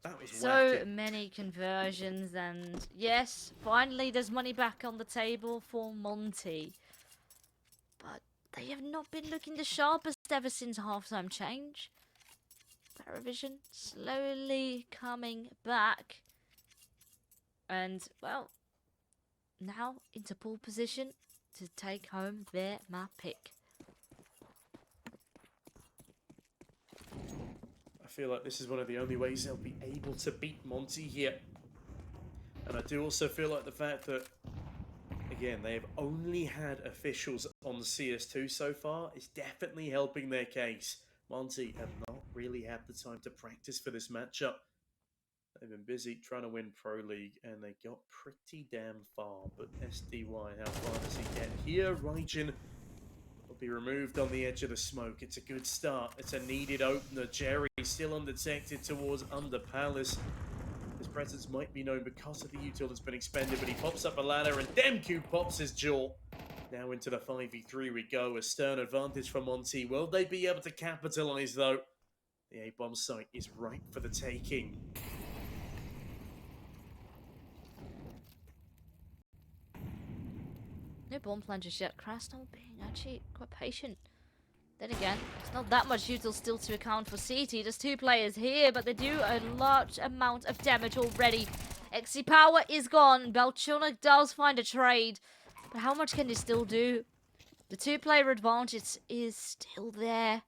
That was So wacky. many conversions, and yes, finally there's money back on the table for Monte. But they have not been looking the sharpest ever since halftime change. PARIVISION slowly coming back. And, well, now into pole position to take home their map pick. I feel like this is one of the only ways they'll be able to beat Monte here. And I do also feel like the fact that, again, they've only had officials on the CS2 so far is definitely helping their case. Monte have not really had the time to practice for this matchup. They've been busy trying to win Pro League, and they got pretty damn far. But SDY, how far does he get here? Rajan will be removed on the edge of the smoke. It's a good start. It's a needed opener. Jerry still undetected towards Under Palace. His presence might be known because of the util that's been expended, but he pops up a ladder, and Demku pops his jaw. Now into the 5v3 we go. A stern advantage for Monte. Will they be able to capitalize, though? The A-bomb site is ripe for the taking. No bomb plungers yet. Krasnov being actually quite patient. Then again, it's not that much util still to account for CT. There's 2 players here, but they do a large amount of damage already. XC Power is gone. Belchonic does find a trade. But how much can they still do? The 2-player advantage is still there.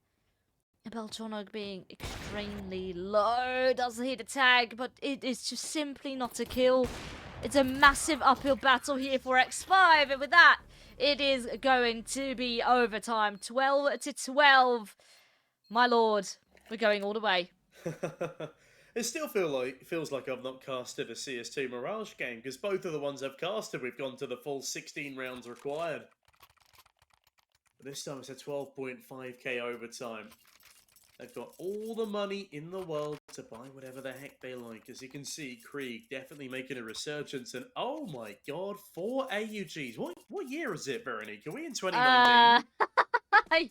Belchonic being extremely low. Doesn't hit a tag, but it is just simply not a kill. It's a massive uphill battle here for X5. And with that, it is going to be overtime. 12-12. My lord, we're going all the way. It still feels like I've not casted a CS2 Mirage game, because both of the ones I've casted, we've gone to the full 16 rounds required. But this time it's a 12.5k overtime. They've got all the money in the world to buy whatever the heck they like. As you can see, Krieg definitely making a resurgence. And oh my god, 4 AUGs. What year is it, Veronique? Are we in 2019?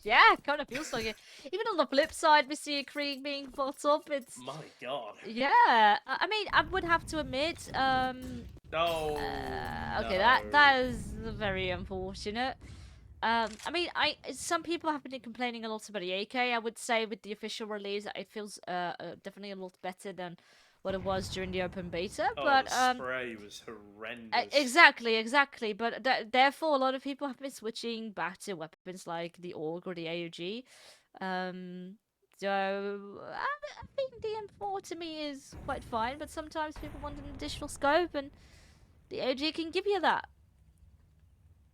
Yeah, kind of feels like it. Even on the flip side, we see a Krieg being fought up. It's My god. yeah. I mean, I would have to admit. No. Okay, no. that is very unfortunate. I mean, some people have been complaining a lot about the AK. I would say with the official release, it feels definitely a lot better than what it was during the open beta. Oh, but the spray was horrendous. Exactly. But therefore, a lot of people have been switching back to weapons like the AUG or the AUG. So I think the M4 to me is quite fine. But sometimes people want an additional scope, and the AUG can give you that.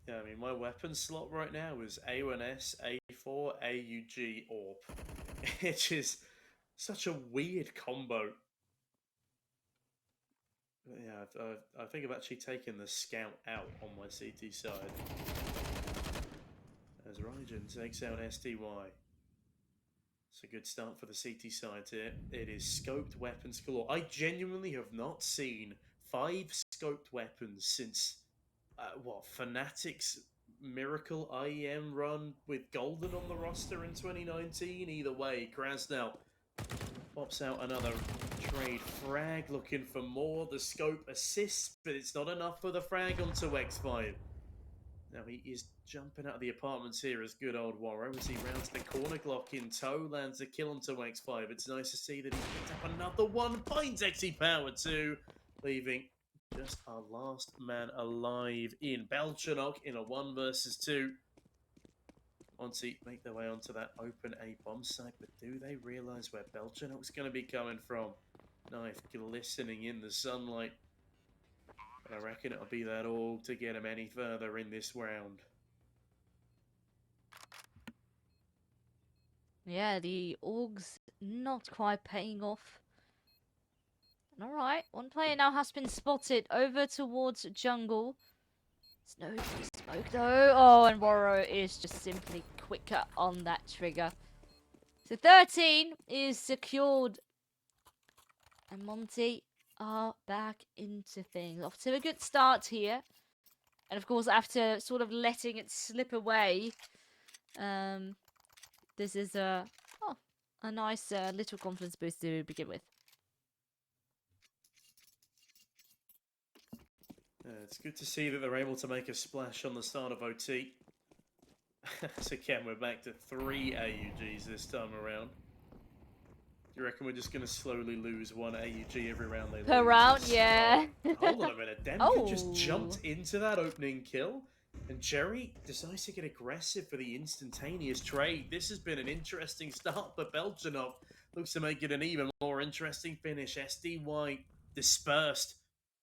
Yeah, I mean, my weapon slot right now is A1S, A4, AUG, AWP. Which is such a weird combo. Yeah, I think I've actually taken the scout out on my CT side. As Rygen takes out STY. It's a good start for the CT side here. It is scoped weapons galore. I genuinely have not seen 5 scoped weapons since... Fnatic's Miracle IEM run with Golden on the roster in 2019? Either way, Krasnell pops out another trade frag, looking for more. The scope assists, but it's not enough for the frag onto X5. Now he is jumping out of the apartments here as good old Warro as he rounds the corner. Glock in tow, lands a kill onto X5. It's nice to see that he picked up another one. Finds XE Power 2, leaving just our last man alive in Belchonok in a 1 versus 2. Monte make their way onto that open A bomb site, but do they realise where Belchonok's going to be coming from? Knife glistening in the sunlight. But I reckon it'll be that all to get him any further in this round. Yeah, the AUG's not quite paying off. Alright, 1 player now has been spotted over towards jungle. There's no smoke though. Oh, and Warro is just simply quicker on that trigger. So 13 is secured. And Monte are back into things. Off to a good start here. And of course, after sort of letting it slip away, this is a nice little confidence boost to begin with. It's good to see that they're able to make a splash on the start of OT. So again, we're back to 3 AUGs this time around. Do you reckon we're just going to slowly lose 1 AUG every round they lose? Per round, yeah. Hold on a minute. Dem just jumped into that opening kill. And Jerry decides to get aggressive for the instantaneous trade. This has been an interesting start, but Belchonok looks to make it an even more interesting finish. SDY dispersed.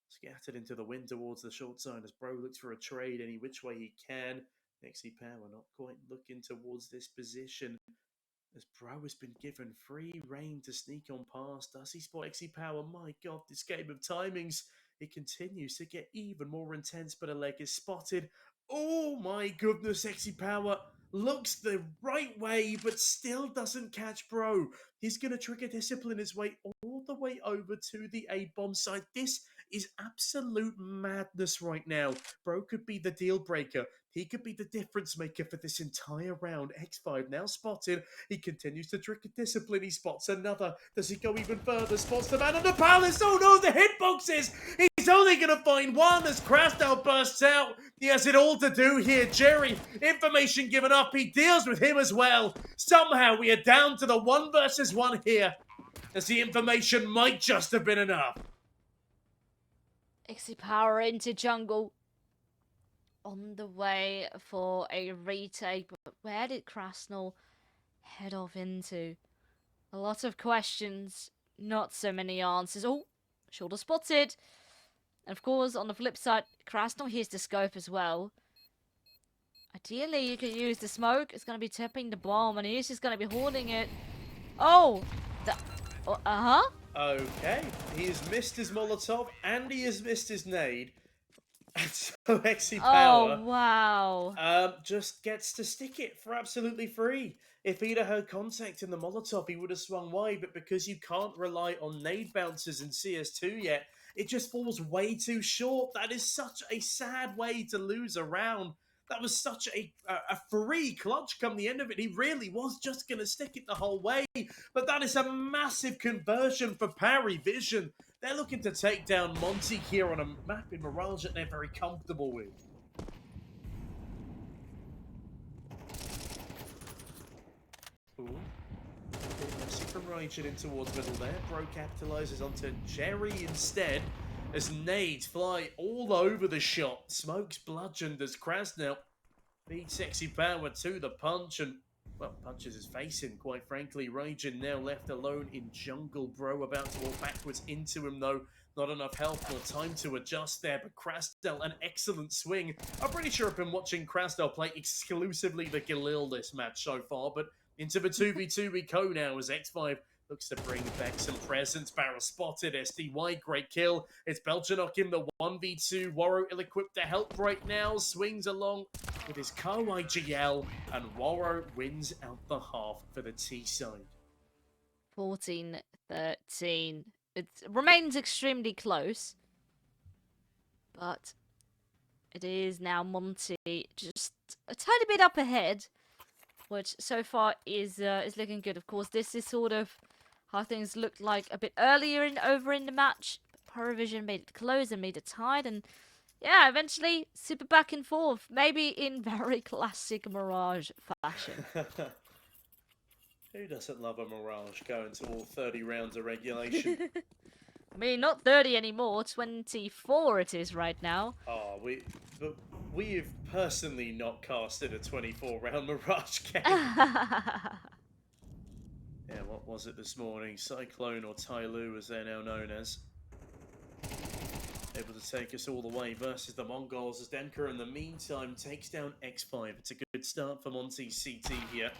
Scattered into the wind towards the short side as Bro looks for a trade any which way he can. XE Power not quite looking towards this position as Bro has been given free reign to sneak on past. Does he spot XE Power? My god, this game of timings. It continues to get even more intense, but a leg is spotted. Oh my goodness, XE Power looks the right way, but still doesn't catch Bro. He's going to trigger discipline his way all the way over to the A-bomb site. This is absolute madness right now. Bro could be the deal breaker. He could be the difference maker for this entire round. X5 now spotted. He continues to trigger discipline. He spots another. Does he go even further? Spots the man on the palace. Oh no, the hitboxes! He's he's only going to find one as Krasnov bursts out. He has it all to do here. Jerry, information given up. He deals with him as well. Somehow we are down to the 1 versus 1 here, as the information might just have been enough. XC Power into jungle. On the way for a retake, but where did Krasnov head off into? A lot of questions, not so many answers. Oh, shoulder spotted. And of course, on the flip side, Krasnov hears the scope as well. Ideally, you could use the smoke. It's going to be tipping the bomb, and he's just going to be holding it. Oh! Uh-huh. Okay, he has missed his Molotov, and he has missed his nade. And so XC Power Oh, wow. just gets to stick it for absolutely free. If he'd have heard contact in the Molotov, he would have swung wide, but because you can't rely on nade bouncers in CS2 yet, it just falls way too short. That is such a sad way to lose a round. That was such a free clutch come the end of it. He really was just going to stick it the whole way. But that is a massive conversion for PARIVISION. They're looking to take down Monte here on a map in Mirage that they're very comfortable with. Ooh. Messy from Ryan in towards middle there. Bro capitalizes onto Jerry instead, as nades fly all over the shot. Smoke's bludgeoned as Krasnov beats XC Power to the punch, and, well, punches his face in, quite frankly. Raging now left alone in jungle. Bro about to walk backwards into him, though. Not enough health nor time to adjust there, but Krasnov, an excellent swing. I'm pretty sure I've been watching Krasnov play exclusively the Galil this match so far, but into the 2v2 we go now as X5 looks to bring back some presence. Barrel spotted. SDY, great kill. It's Belchanok in the 1v2. Warro ill-equipped to help right now. Swings along with his co-IGL, and Warro wins out the half for the T side. 14-13. It remains extremely close, but it is now Monte just a tiny bit up ahead, which so far is looking good. Of course, this is sort of how things looked like a bit earlier over in the match. PARIVISION made it close and made it tied, and yeah, eventually super back and forth, maybe in very classic Mirage fashion. Who doesn't love a Mirage going to all 30 rounds of regulation? I mean, not 30 anymore, 24 it is right now. Oh, we've personally not casted a 24-round Mirage game. Yeah, what was it this morning? Cyclone, or Tyloo as they're now known as. Able to take us all the way versus the Mongols, as Demka in the meantime takes down X5. It's a good start for Monte's CT here.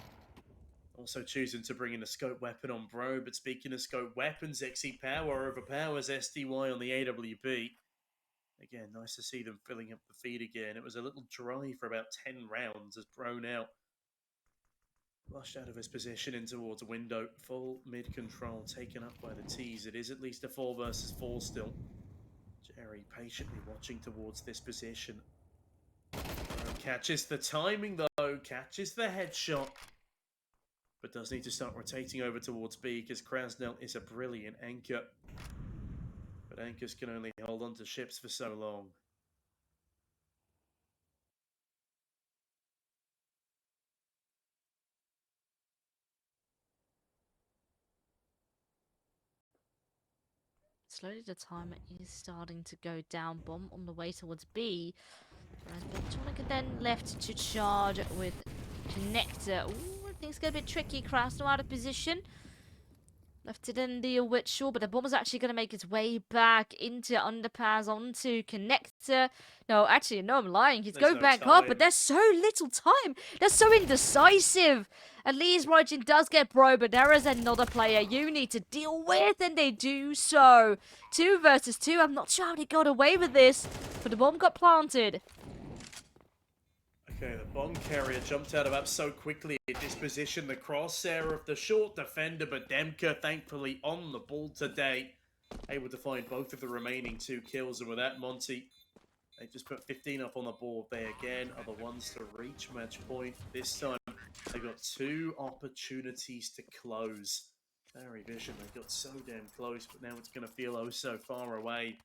Also choosing to bring in a scope weapon on Bro, but speaking of scope weapons, XC Power overpowers SDY on the AWP. Again, nice to see them filling up the feed again. It was a little dry for about 10 rounds as Bro now flushed out of his position in towards a window. Full mid-control taken up by the T's. It is at least a 4 versus 4 still. Jerry patiently watching towards this position. Bro catches the timing though, catches the headshot, but does need to start rotating over towards B because Krasnov is a brilliant anchor. But anchors can only hold on to ships for so long. Slowly the timer is starting to go down. Bomb on the way towards B. Whereas Beltonic then left to charge with Connector. Ooh, things get a bit tricky. Krasnov out of position. Left it in the witch shore, but the bomb is actually going to make its way back into underpass onto Connector. No, actually, no, I'm lying. He's going back up, but there's so little time. They're so indecisive. At least Rajin does get Bro, but there is another player you need to deal with, and they do so. 2 versus 2. I'm not sure how they got away with this, but the bomb got planted. Okay, the bomb carrier jumped out of up so quickly it dispositioned the crosshair of the short defender, but Demka thankfully on the ball today, able to find both of the remaining 2 kills, and with that Monte, they just put 15 up on the board. They again are the ones to reach match point. This time they got 2 opportunities to close. PARIVISION, they got so damn close, but now it's going to feel oh so far away.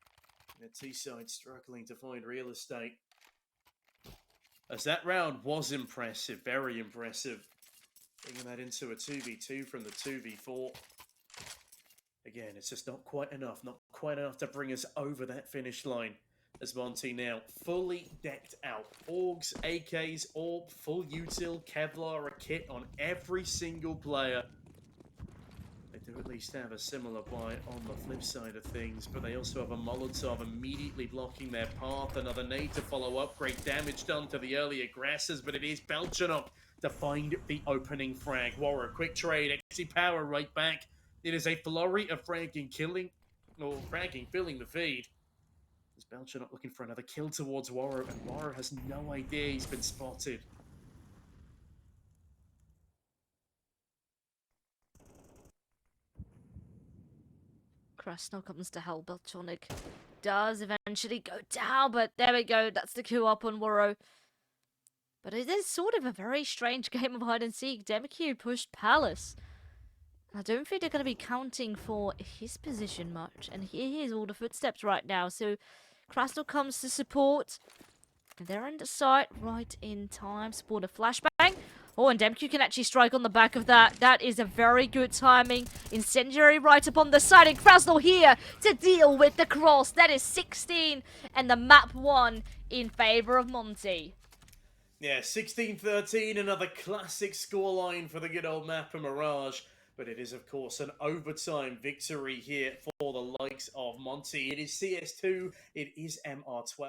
The T-side struggling to find real estate. As that round was impressive, very impressive. Bringing that into a 2v2 from the 2v4. Again, it's just not quite enough to bring us over that finish line. As Monte now fully decked out. Augs, AKs, AWP, full util, Kevlar, a kit on every single player. They do at least have a similar buy on the flip side of things, but they also have a Molotov immediately blocking their path. Another nade to follow up. Great damage done to the early aggressors, but it is Belchanok to find the opening frag. Warrior, quick trade. XC Power right back. It is a flurry of fragging, filling the feed. As Belchanok looking for another kill towards Warrior, and Warrior has no idea he's been spotted. Krasno comes to help. Belchonic does eventually go down, but there we go. That's the queue up on Woro. But it is sort of a very strange game of hide and seek. Demiku pushed Palace. I don't think they're going to be counting for his position much. And here he is, all the footsteps right now. So Krasno comes to support. And they're in the site right in time. Support a flashbang. Oh, and Demku can actually strike on the back of that. That is a very good timing. Incendiary right upon the side. And Krasno here to deal with the cross. That is 16. And the map 1 in favor of Monte. Yeah, 16-13, another classic scoreline for the good old map of Mirage. But it is, of course, an overtime victory here for the likes of Monte. It is CS2, it is MR12.